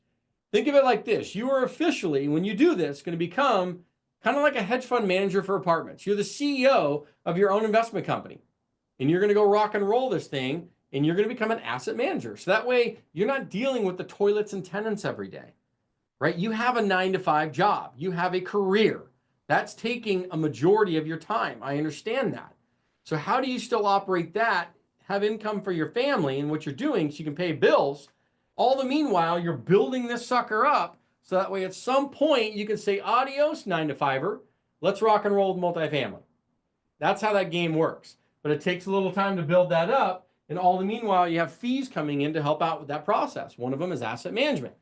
Think of it like this. You are officially, when you do this, going to become kind of like a hedge fund manager for apartments. You're the CEO of your own investment company, and you're going to go rock and roll this thing, and you're going to become an asset manager. So that way you're not dealing with the toilets and tenants every day, right? You have a 9-to-5 job. You have a career. That's taking a majority of your time. I understand that. So how do you still operate that, have income for your family and what you're doing so you can pay bills? All the meanwhile, you're building this sucker up so that way at some point you can say, adios, 9-to-5er. Let's rock and roll with multifamily. That's how that game works. But it takes a little time to build that up. And all the meanwhile, you have fees coming in to help out with that process. One of them is asset management.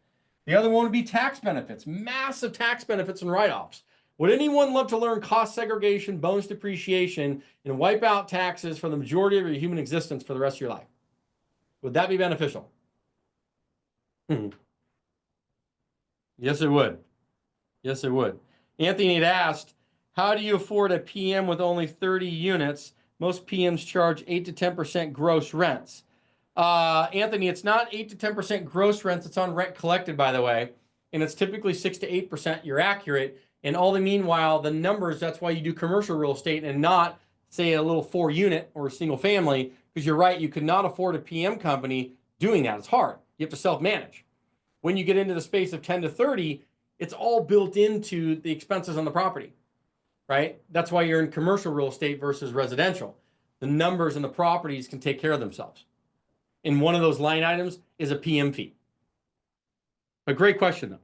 The other one would be tax benefits, massive tax benefits and write-offs. Would anyone love to learn cost segregation, bonus depreciation, and wipe out taxes for the majority of your human existence for the rest of your life? Would that be beneficial? Yes, it would. Yes, it would. Anthony had asked, how do you afford a PM with only 30 units? Most PMs charge 8 to 10% gross rents. Anthony, it's not 8 to 10% gross rents. It's on rent collected, by the way. And it's typically 6 to 8%. You're accurate. And all the meanwhile, the numbers, that's why you do commercial real estate and not, say, a little 4-unit or a single family. Because you're right, you could not afford a PM company doing that. It's hard. You have to self-manage. When you get into the space of 10 to 30, it's all built into the expenses on the property, right? That's why you're in commercial real estate versus residential. The numbers and the properties can take care of themselves. And one of those line items is a PM fee. A great question, though.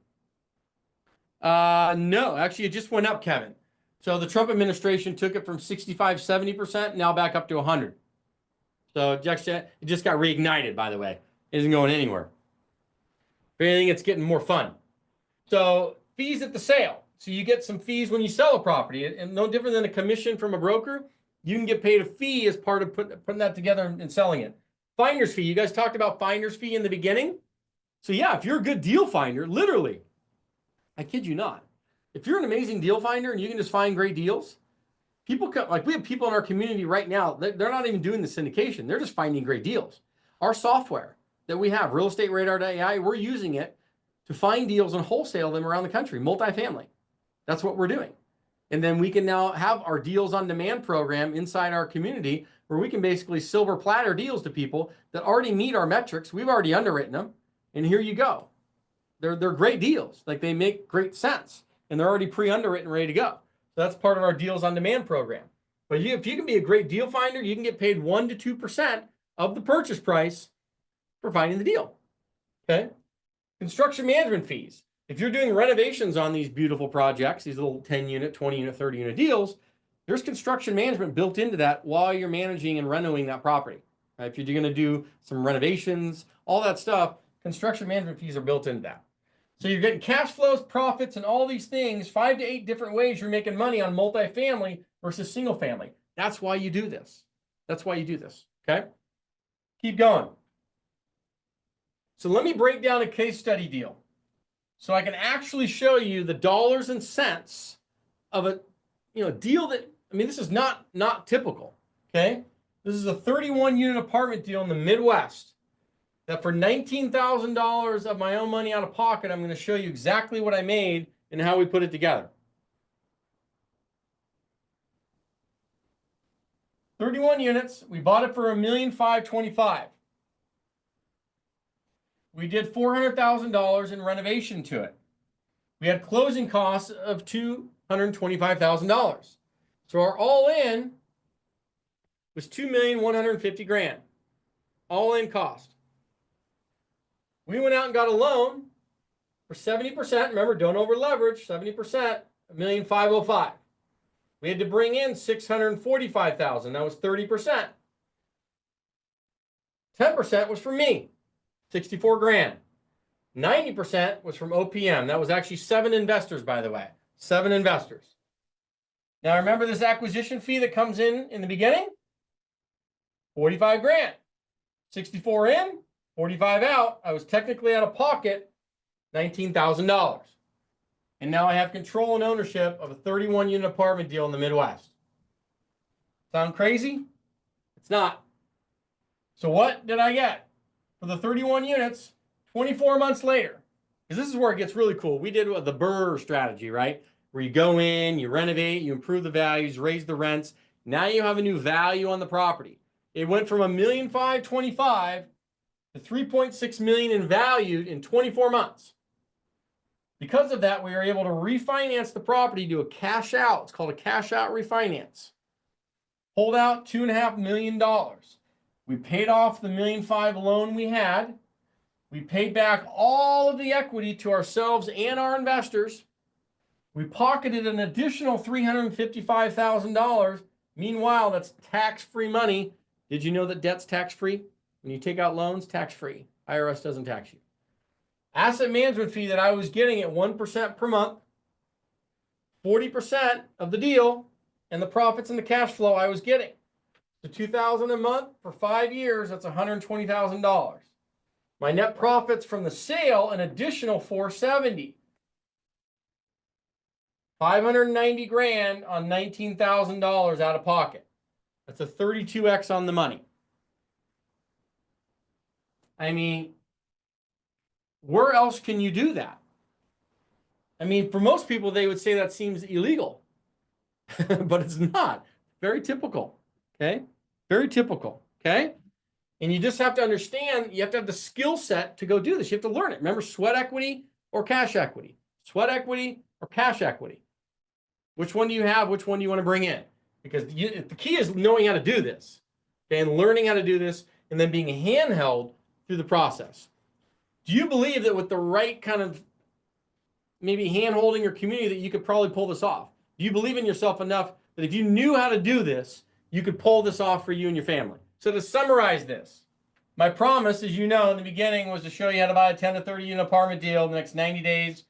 No, actually, it just went up, Kevin. So the Trump administration took it from 65, 70%, now back up to 100. So it just got reignited, by the way. It isn't going anywhere. If anything, it's getting more fun. So fees at the sale. So you get some fees when you sell a property, and no different than a commission from a broker. You can get paid a fee as part of putting that together and selling it. Finder's fee. You guys talked about finder's fee in the beginning. So yeah, if you're a good deal finder, literally, I kid you not, if you're an amazing deal finder and you can just find great deals, people come, like we have people in our community right now, they're not even doing the syndication. They're just finding great deals. Our software that we have, realestateradar.ai, we're using it to find deals and wholesale them around the country, multifamily. That's what we're doing. And then we can now have our deals on demand program inside our community where we can basically silver platter deals to people that already meet our metrics. We've already underwritten them. And here you go. They're great deals. Like they make great sense. And they're already pre-underwritten, ready to go. So that's part of our deals on demand program. But if you can be a great deal finder, you can get paid 1 to 2% of the purchase price for finding the deal. Okay. Construction management fees. If you're doing renovations on these beautiful projects, these little 10-unit, 20-unit, 30-unit deals, there's construction management built into that while you're managing and renovating that property. Right? If you're going to do some renovations, all that stuff, construction management fees are built into that. So you're getting cash flows, profits, and all these things, 5 to 8 different ways you're making money on multifamily versus single family. That's why you do this. That's why you do this. Okay? Keep going. So let me break down a case study deal so I can actually show you the dollars and cents of a deal that, I mean, this is not typical, okay? This is a 31-unit apartment deal in the Midwest that for $19,000 of my own money out of pocket, I'm going to show you exactly what I made and how we put it together. 31 units. We bought it for $1,525,000. We did $400,000 in renovation to it. We had closing costs of $225,000. So our all-in was $2,150,000. All-in cost. We went out and got a loan for 70%. Remember, don't over leverage. 70%, $1,505,000. We had to bring in $645,000. That was 30%. 10% was for me. $64,000. 90% was from OPM. That was actually 7 investors, by the way. 7 investors. Now remember this acquisition fee that comes in the beginning? $45,000. 64 in, 45 out. I was technically out of pocket $19,000. And now I have control and ownership of a 31-unit apartment deal in the Midwest. Sound crazy? It's not. So what did I get? For the 31 units, 24 months later, because this is where it gets really cool. We did the BRRRR strategy, right? Where you go in, you renovate, you improve the values, raise the rents. Now you have a new value on the property. It went from $1,525,000 to $3.6 million in value in 24 months. Because of that, we were able to refinance the property, do a cash out. It's called a cash out refinance. Hold out $2.5 million. We paid off the $1.5 million loan we had. We paid back all of the equity to ourselves and our investors. We pocketed an additional $355,000. Meanwhile, that's tax-free money. Did you know that debt's tax-free? When you take out loans, tax-free. IRS doesn't tax you. Asset management fee that I was getting at 1% per month, 40% of the deal, and the profits and the cash flow I was getting. So $2,000 a month for 5 years, that's $120,000. My net profits from the sale, an additional $470,000. 590 grand on $19,000 out of pocket. That's a 32x on the money. I mean, where else can you do that? I mean, for most people, they would say that seems illegal, but it's not. Very typical, okay? Very typical, okay? And you just have to understand, you have to have the skill set to go do this. You have to learn it. Remember, sweat equity or cash equity? Sweat equity or cash equity? Which one do you have? Which one do you want to bring in? Because the key is knowing how to do this, okay? And learning how to do this and then being handheld through the process. Do you believe that with the right kind of maybe hand-holding or community that you could probably pull this off? Do you believe in yourself enough that if you knew how to do this, you could pull this off for you and your family? So to summarize this, my promise, as you know, in the beginning was to show you how to buy a 10 to 30 unit apartment deal in the next 90 days,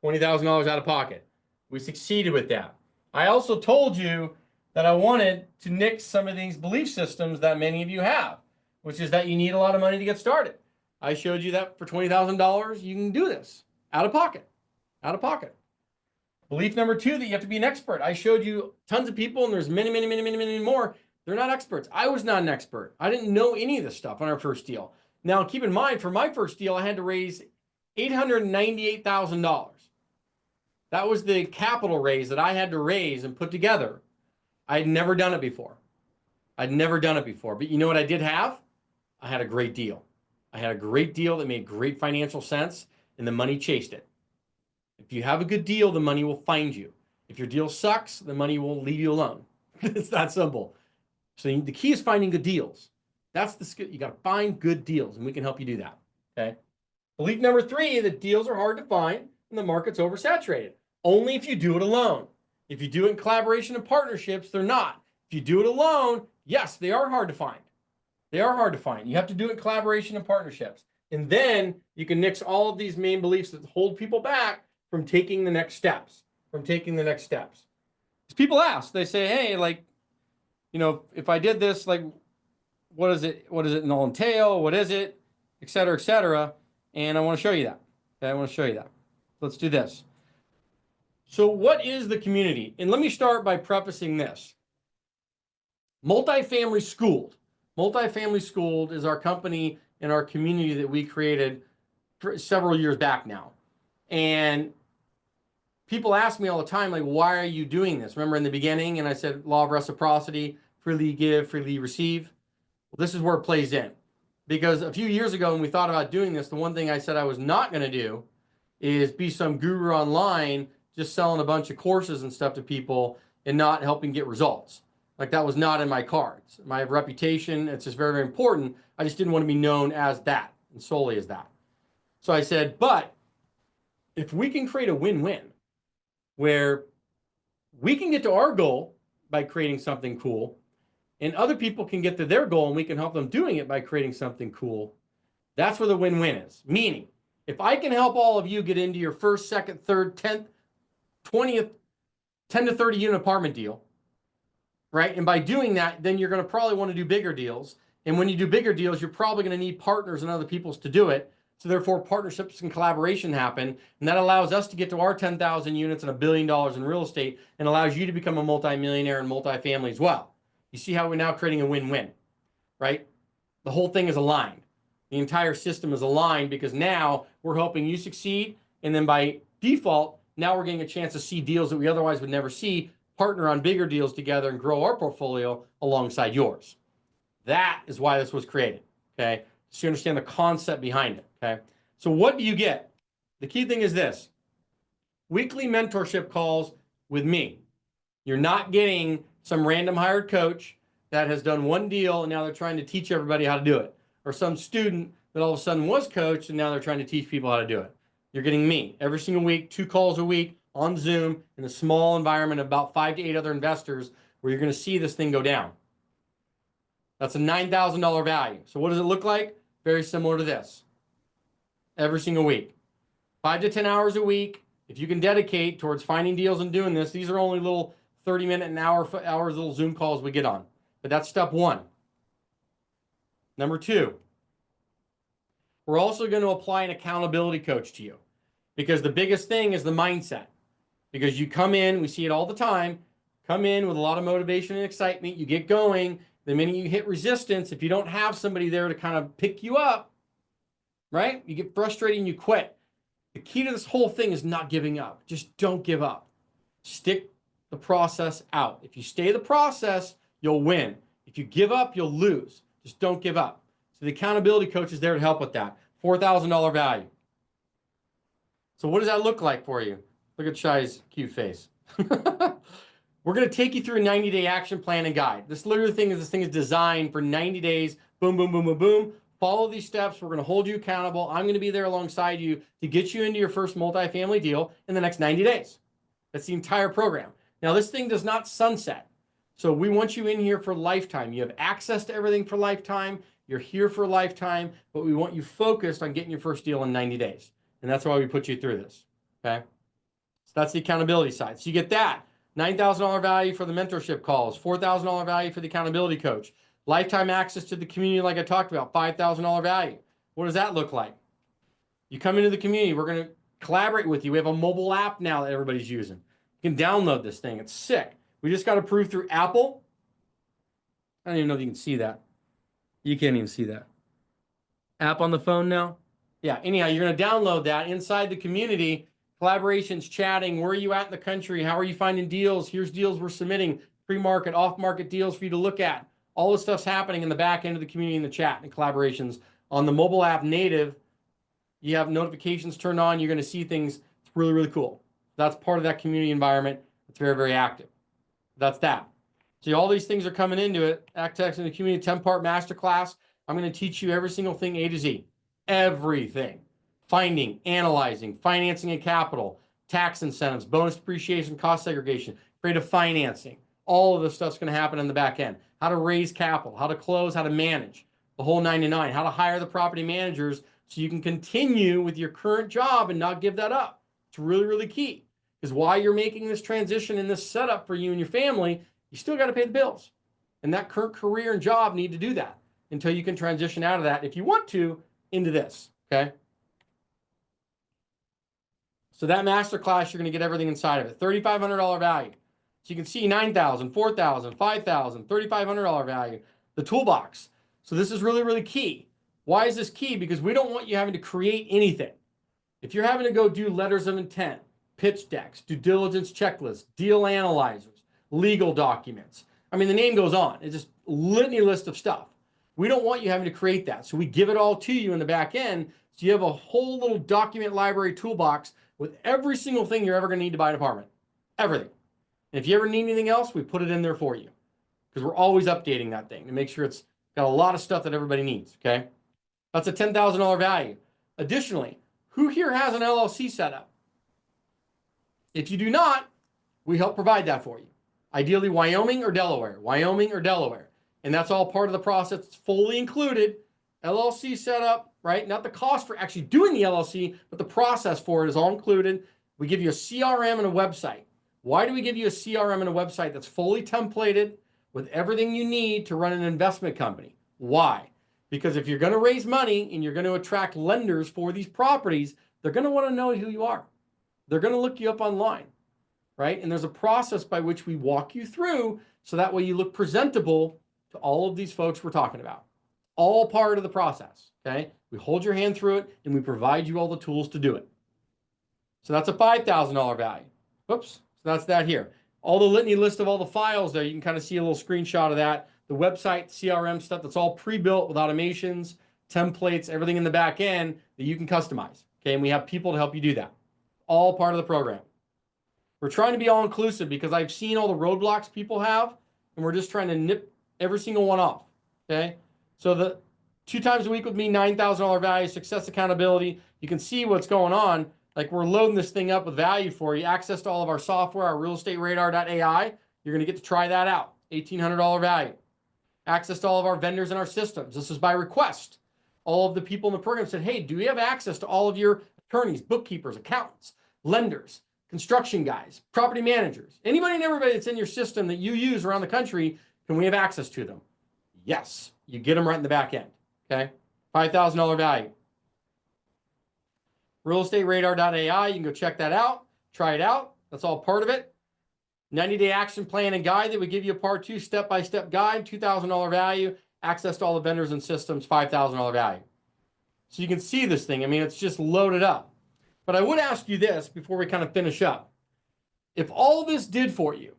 $20,000 out of pocket. We succeeded with that. I also told you that I wanted to nix some of these belief systems that many of you have, which is that you need a lot of money to get started. I showed you that for $20,000, you can do this out of pocket. Out of pocket. Belief number 2, that you have to be an expert. I showed you tons of people, and there's many more. They're not experts. I was not an expert. I didn't know any of this stuff on our first deal. Now, keep in mind, for my first deal, I had to raise $898,000. That was the capital raise that I had to raise and put together. I had never done it before. I'd never done it before. But you know what I did have? I had a great deal. I had a great deal that made great financial sense, and the money chased it. If you have a good deal, the money will find you. If your deal sucks, the money will leave you alone. It's that simple. So the key is finding good deals. That's the skill. You got to find good deals, and we can help you do that. Okay. Belief number 3, that deals are hard to find and the market's oversaturated. Only if you do it alone. If you do it in collaboration and partnerships, they're not. If you do it alone, yes, they are hard to find. They are hard to find. You have to do it in collaboration and partnerships. And then you can nix all of these main beliefs that hold people back from taking the next steps, Because people ask, they say, hey, like, you know, if I did this, like, what does it all entail? What is it? Et cetera, et cetera. And I want to show you that. Okay, I want to show you that. Let's do this. So what is the community? And let me start by prefacing this. Multifamily Schooled. Multifamily Schooled is our company and our community that we created several years back now. And people ask me all the time, like, why are you doing this? Remember in the beginning, and I said, law of reciprocity, freely give, freely receive. Well, this is where it plays in. Because a few years ago when we thought about doing this, the one thing I said I was not going to do is be some guru online just selling a bunch of courses and stuff to people and not helping get results. Like, that was not in my cards. My reputation, it's just very, very important. I just didn't want to be known as that and solely as that. So I said, but if we can create a win-win where we can get to our goal by creating something cool and other people can get to their goal and we can help them doing it by creating something cool, that's where the win-win is. Meaning, if I can help all of you get into your first, second, third, 10th, 20th, 10 to 30 unit apartment deal, right? And by doing that, then you're going to probably want to do bigger deals. And when you do bigger deals, you're probably going to need partners and other people to do it. So therefore, partnerships and collaboration happen. And that allows us to get to our 10,000 units and $1 billion in real estate and allows you to become a multimillionaire in multifamily as well. You see how we're now creating a win-win, right? The whole thing is aligned. The entire system is aligned because now we're helping you succeed. And then by default, now we're getting a chance to see deals that we otherwise would never see, partner on bigger deals together and grow our portfolio alongside yours. That is why this was created, okay? So you understand the concept behind it, okay? So what do you get? The key thing is this. Weekly mentorship calls with me. You're not getting some random hired coach that has done one deal and now they're trying to teach everybody how to do it. Or some student that all of a sudden was coached and now they're trying to teach people how to do it. You're getting me every single week, 2 calls a week on Zoom in a small environment of about 5 to 8 other investors where you're going to see this thing go down. That's a $9,000 value. So what does it look like? Very similar to this. Every single week. 5 to 10 hours a week. If you can dedicate towards finding deals and doing this, these are only little 30-minute and hours little Zoom calls we get on. But that's step 1. Number 2. We're also going to apply an accountability coach to you because the biggest thing is the mindset. because you come in, we see it all the time, come in with a lot of motivation and excitement, you get going. The minute you hit resistance, if you don't have somebody there to kind of pick you up, right? You get frustrated and you quit. The key to this whole thing is not giving up. Just don't give up. Stick the process out. If you stay the process, you'll win. If you give up, you'll lose. Just don't give up. So the accountability coach is there to help with that. $4,000 value. So what does that look like for you? Look at Shai's cute face. We're going to take you through a 90-day action plan and guide. This thing is designed for 90 days. Boom, boom, boom, boom, boom. Follow these steps. We're going to hold you accountable. I'm going to be there alongside you to get you into your first multifamily deal in the next 90 days. That's the entire program. Now, this thing does not sunset. So we want you in here for lifetime. You have access to everything for lifetime. You're here for a lifetime, but we want you focused on getting your first deal in 90 days. And that's why we put you through this, okay? So that's the accountability side. So you get that. $9,000 value for the mentorship calls, $4,000 value for the accountability coach, lifetime access to the community like I talked about, $5,000 value. What does that look like? You come into the community, we're going to collaborate with you. We have a mobile app now that everybody's using. You can download this thing. It's sick. We just got approved through Apple. I don't even know if you can see that. You can't even see that. App on the phone now? Yeah, anyhow, you're going to download that inside the community. Collaborations, chatting, where are you at in the country? How are you finding deals? Here's deals we're submitting, pre-market, off-market deals for you to look at. All this stuff's happening in the back end of the community in the chat and collaborations. On the mobile app native, you have notifications turned on. You're going to see things. It's really, really cool. That's part of that community environment. It's very, very active. That's that. See, all these things are coming into it. ActX in the community 10-part masterclass. I'm going to teach you every single thing A to Z. Everything. Finding, analyzing, financing and capital, tax incentives, bonus depreciation, cost segregation, creative financing. All of this stuff's going to happen in the back end. How to raise capital, how to close, how to manage, the whole 9 to 9, how to hire the property managers so you can continue with your current job and not give that up. It's really, really key. Because while you're making this transition and this setup for you and your family, you still got to pay the bills. And that current career and job need to do that until you can transition out of that, if you want to, into this, okay? So that masterclass, you're going to get everything inside of it. $3,500 value. So you can see $9,000, $4,000, $5,000, $3,500 value. The toolbox. So this is really, really key. Why is this key? Because we don't want you having to create anything. If you're having to go do letters of intent, pitch decks, due diligence checklists, deal analyzers, legal documents. I mean, the name goes on. It's just a litany list of stuff. We don't want you having to create that. So we give it all to you in the back end. So you have a whole little document library toolbox with every single thing you're ever going to need to buy an apartment. Everything. And if you ever need anything else, we put it in there for you. Because we're always updating that thing to make sure it's got a lot of stuff that everybody needs, okay? That's a $10,000 value. Additionally, who here has an LLC set up? If you do not, we help provide that for you. Ideally, Wyoming or Delaware. Wyoming or Delaware. And that's all part of the process. It's fully included. LLC setup, right? Not the cost for actually doing the LLC, but the process for it is all included. We give you a CRM and a website. Why do we give you a CRM and a website that's fully templated with everything you need to run an investment company? Why? Because if you're going to raise money and you're going to attract lenders for these properties, they're going to want to know who you are. They're going to look you up online, right? And there's a process by which we walk you through so that way you look presentable to all of these folks we're talking about. All part of the process, okay? We hold your hand through it and we provide you all the tools to do it. So that's a $5,000 value. Whoops, so that's that here. All the litany list of all the files there, you can kind of see a little screenshot of that. The website, CRM stuff, that's all pre-built with automations, templates, everything in the back end that you can customize, okay? And we have people to help you do that. All part of the program. We're trying to be all-inclusive because I've seen all the roadblocks people have, and we're just trying to nip every single one off, okay? So the 2 times a week with me, $9,000 value, success accountability. You can see what's going on. Like we're loading this thing up with value for you. Access to all of our software, our realestateradar.ai. You're going to get to try that out. $1,800 value. Access to all of our vendors and our systems. This is by request. All of the people in the program said, hey, do we have access to all of your attorneys, bookkeepers, accountants, lenders, construction guys, property managers, anybody and everybody that's in your system that you use around the country, can we have access to them? Yes, you get them right in the back end, okay? $5,000 value. Realestateradar.ai, you can go check that out, try it out. That's all part of it. 90-day action plan and guide that we give you a part 2 step-by-step guide, $2,000 value, access to all the vendors and systems, $5,000 value. So you can see this thing. I mean, it's just loaded up. But I would ask you this before we kind of finish up. If all this did for you,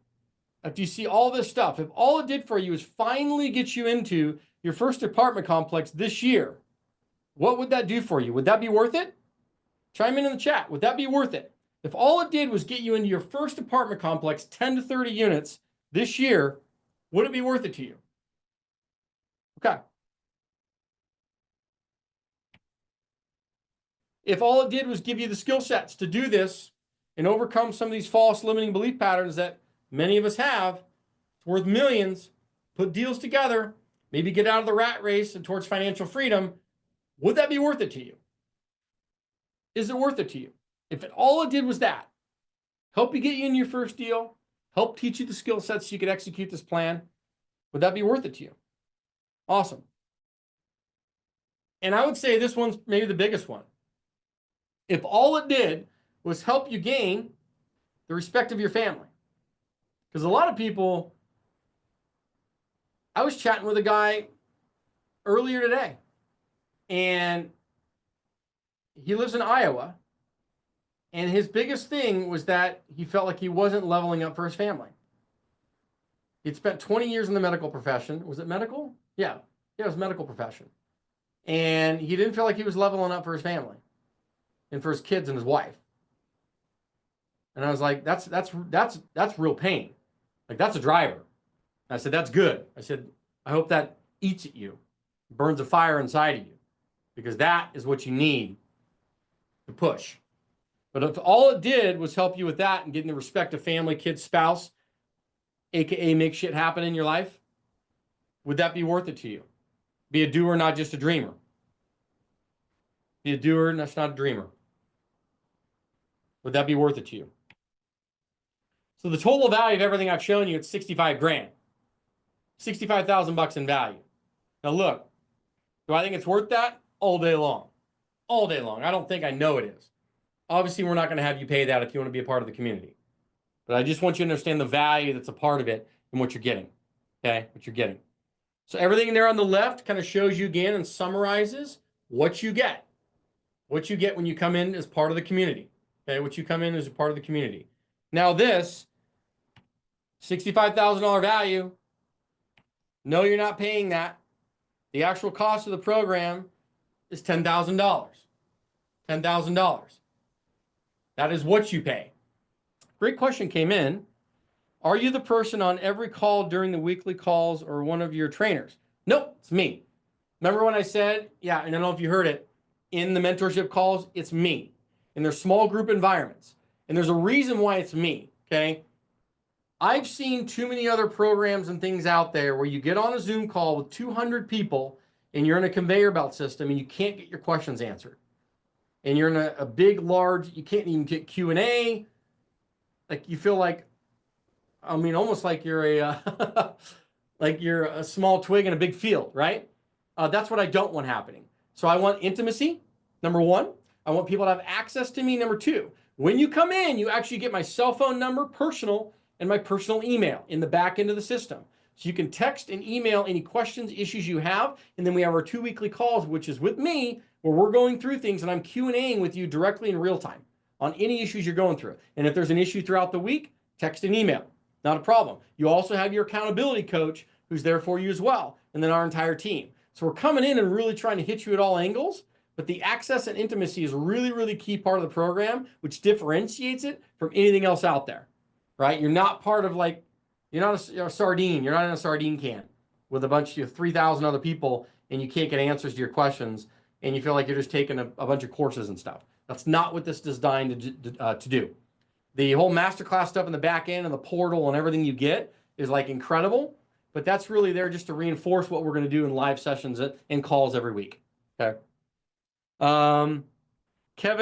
after you see all this stuff, if all it did for you is finally get you into your first apartment complex this year, what would that do for you? Would that be worth it? Chime in the chat. Would that be worth it? If all it did was get you into your first apartment complex, 10 to 30 units this year, would it be worth it to you? Okay. If all it did was give you the skill sets to do this and overcome some of these false limiting belief patterns that many of us have, it's worth millions, put deals together, maybe get out of the rat race and towards financial freedom, would that be worth it to you? Is it worth it to you? If all it did was that, help you get you in your first deal, help teach you the skill sets so you could execute this plan, would that be worth it to you? Awesome. And I would say this one's maybe the biggest one. If all it did was help you gain the respect of your family. Because a lot of people, I was chatting with a guy earlier today, and he lives in Iowa, and his biggest thing was that he felt like he wasn't leveling up for his family. He'd spent 20 years in the medical profession. Was it medical? Yeah, it was medical profession. And he didn't feel like he was leveling up for his family and for his kids and his wife. And I was like, that's real pain. Like, that's a driver. I said, that's good. I said, I hope that eats at you, burns a fire inside of you, because that is what you need to push. But if all it did was help you with that and getting the respect of family, kids, spouse, AKA make shit happen in your life, would that be worth it to you? Be a doer, not just a dreamer. Be a doer, and that's not a dreamer. Would that be worth it to you? So the total value of everything I've shown you, it's 65 grand. 65,000 bucks in value. Now look, do I think it's worth that? All day long. All day long. I don't think I know it is. Obviously, we're not going to have you pay that if you want to be a part of the community. But I just want you to understand the value that's a part of it and what you're getting. Okay? What you're getting. So everything there on the left kind of shows you again and summarizes what you get. What you get when you come in as part of the community. Okay? What you come in as a part of the community. Now this, $65,000 value. No, you're not paying that. The actual cost of the program is $10,000. $10,000. That is what you pay. Great question came in. Are you the person on every call during the weekly calls or one of your trainers? Nope, it's me. Remember when I said, yeah, and I don't know if you heard it, in the mentorship calls, it's me. And they're small group environments. And there's a reason why it's me, okay? I've seen too many other programs and things out there where you get on a Zoom call with 200 people and you're in a conveyor belt system and you can't get your questions answered. And you're in a big, large, you can't even get Q&A. Like you feel like, I mean, almost like you're a, like you're a small twig in a big field, right? That's what I don't want happening. So I want intimacy, number one. I want people to have access to me, number two. When you come in, you actually get my cell phone number, personal, and my personal email in the back end of the system. So you can text and email any questions, issues you have. And then we have our 2 weekly calls, which is with me, where we're going through things and I'm Q&Aing with you directly in real time on any issues you're going through. And if there's an issue throughout the week, text and email, not a problem. You also have your accountability coach who's there for you as well. And then our entire team. So we're coming in and really trying to hit you at all angles, but the access and intimacy is a really, really key part of the program, which differentiates it from anything else out there. Right? You're not part of like, you're not a sardine. You're not in a sardine can with a bunch of 3,000 other people and you can't get answers to your questions and you feel like you're just taking a bunch of courses and stuff. That's not what this is designed to do. The whole masterclass stuff in the back end and the portal and everything you get is like incredible, but that's really there just to reinforce what we're going to do in live sessions and calls every week. Okay. Kevin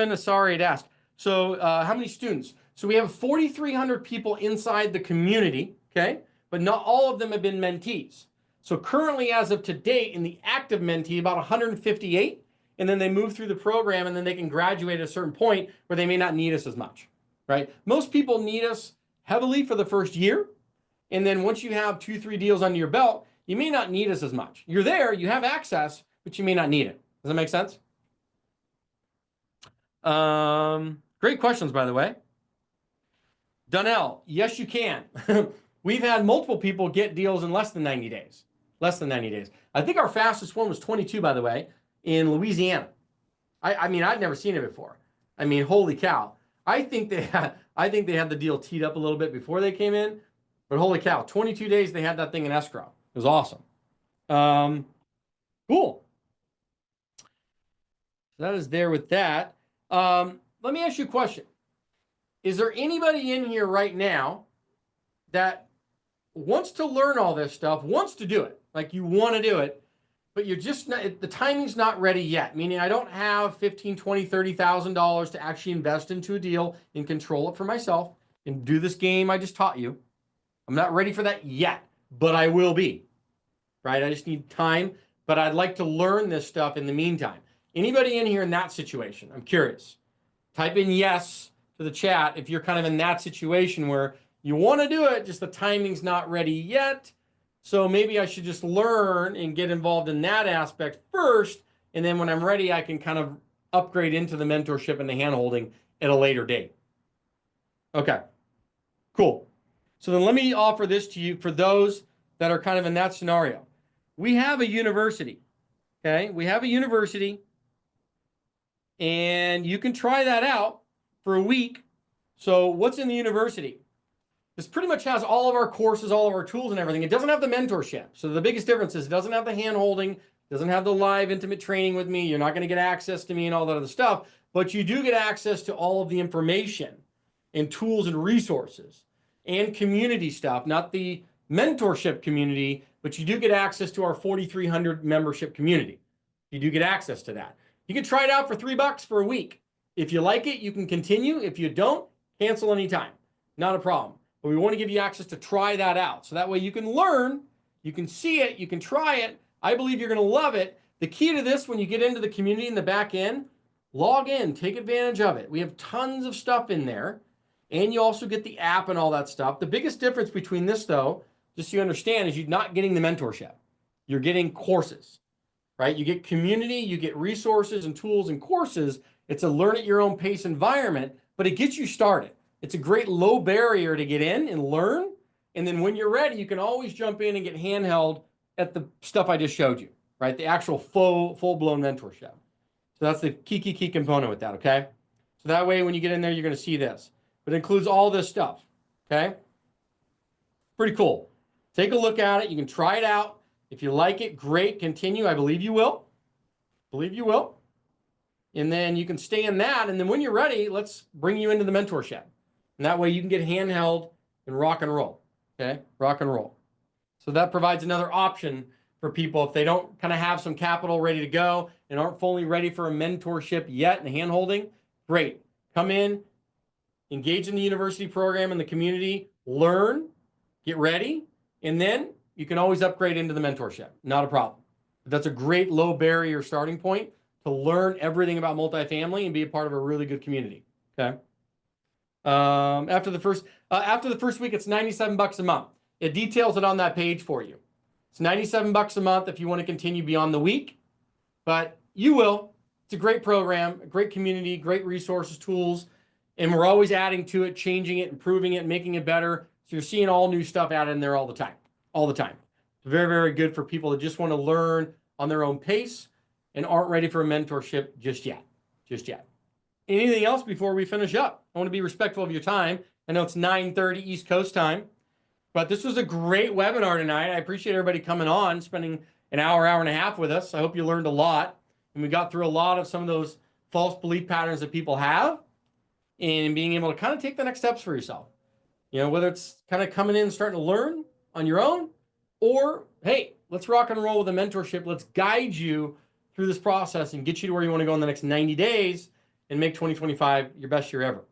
Asari had asked, so how many students? So we have 4,300 people inside the community, okay? But not all of them have been mentees. So currently, as of to date, in the active mentee, about 158, and then they move through the program, and then they can graduate at a certain point where they may not need us as much, right? Most people need us heavily for the first year. And then once you have 2-3 deals under your belt, you may not need us as much. You're there, you have access, but you may not need it. Does that make sense? Great questions, by the way. Donnell, yes, you can. We've had multiple people get deals in less than 90 days. Less than 90 days. I think our fastest one was 22, by the way, in Louisiana. I mean, I'd never seen it before. I mean, holy cow. I think they had the deal teed up a little bit before they came in, but holy cow, 22 days they had that thing in escrow. It was awesome. Cool. So that is there with that. Let me ask you a question. Is there anybody in here right now that wants to learn all this stuff, wants to do it, like you want to do it, but you're just not, the timing's not ready yet, meaning I don't have $15,000, $20,000, $30,000 to actually invest into a deal and control it for myself and do this game I just taught you. I'm not ready for that yet, but I will be, right? I just need time, but I'd like to learn this stuff in the meantime. Anybody in here in that situation? I'm curious. Type in yes to the chat if you're kind of in that situation where you want to do it, just the timing's not ready yet. So maybe I should just learn and get involved in that aspect first. And then when I'm ready, I can kind of upgrade into the mentorship and the handholding at a later date. Okay, cool. So then let me offer this to you for those that are kind of in that scenario. We have a university, okay? We have a university, and you can try that out for a week. So what's in the university? This pretty much has all of our courses, all of our tools and everything. It doesn't have the mentorship. So the biggest difference is it doesn't have the hand-holding, doesn't have the live intimate training with me. You're not going to get access to me and all that other stuff, but you do get access to all of the information and tools and resources and community stuff, not the mentorship community, but you do get access to our 4,300 membership community. You do get access to that. You can try it out for $3 for a week. If you like it, you can continue. If you don't, cancel anytime. Not a problem. But we want to give you access to try that out. So that way you can learn, you can see it, you can try it. I believe you're going to love it. The key to this, when you get into the community in the back end, log in, take advantage of it. We have tons of stuff in there. And you also get the app and all that stuff. The biggest difference between this, though, just so you understand, is you're not getting the mentorship. You're getting courses, right? You get community, you get resources and tools and courses. It's a learn at your own pace environment, but it gets you started. It's a great low barrier to get in and learn. And then when you're ready, you can always jump in and get handheld at the stuff I just showed you, right? The actual full-blown mentorship. So that's the key component with that, okay? So that way, when you get in there, you're going to see this. But it includes all this stuff, okay? Pretty cool. Take a look at it. You can try it out. If you like it, great. Continue. I believe you will. Believe you will. And then you can stay in that. And then when you're ready, let's bring you into the mentorship. And that way you can get handheld and rock and roll, okay? Rock and roll. So that provides another option for people if they don't kind of have some capital ready to go and aren't fully ready for a mentorship yet and handholding. Great. Come in, engage in the university program and the community, learn, get ready, and then you can always upgrade into the mentorship. Not a problem. But that's a great low barrier starting point to learn everything about multifamily and be a part of a really good community, okay? After the first week, it's $97 a month. It details it on that page for you. It's $97 a month if you want to continue beyond the week, but you will. It's a great program, a great community, great resources, tools, and we're always adding to it, changing it, improving it, making it better. So you're seeing all new stuff added in there all the time, all the time. It's very, very good for people that just want to learn on their own pace and aren't ready for a mentorship just yet. Anything else before we finish up? I want to be respectful of your time. I know it's 9:30 East Coast time, but this was a great webinar tonight. I appreciate everybody coming on, spending an hour and a half with us. I hope you learned a lot, and we got through a lot of some of those false belief patterns that people have, and being able to kind of take the next steps for yourself. You know, whether it's kind of coming in and starting to learn on your own, or, hey, let's rock and roll with a mentorship. Let's guide you through this process and get you to where you want to go in the next 90 days and make 2025 your best year ever.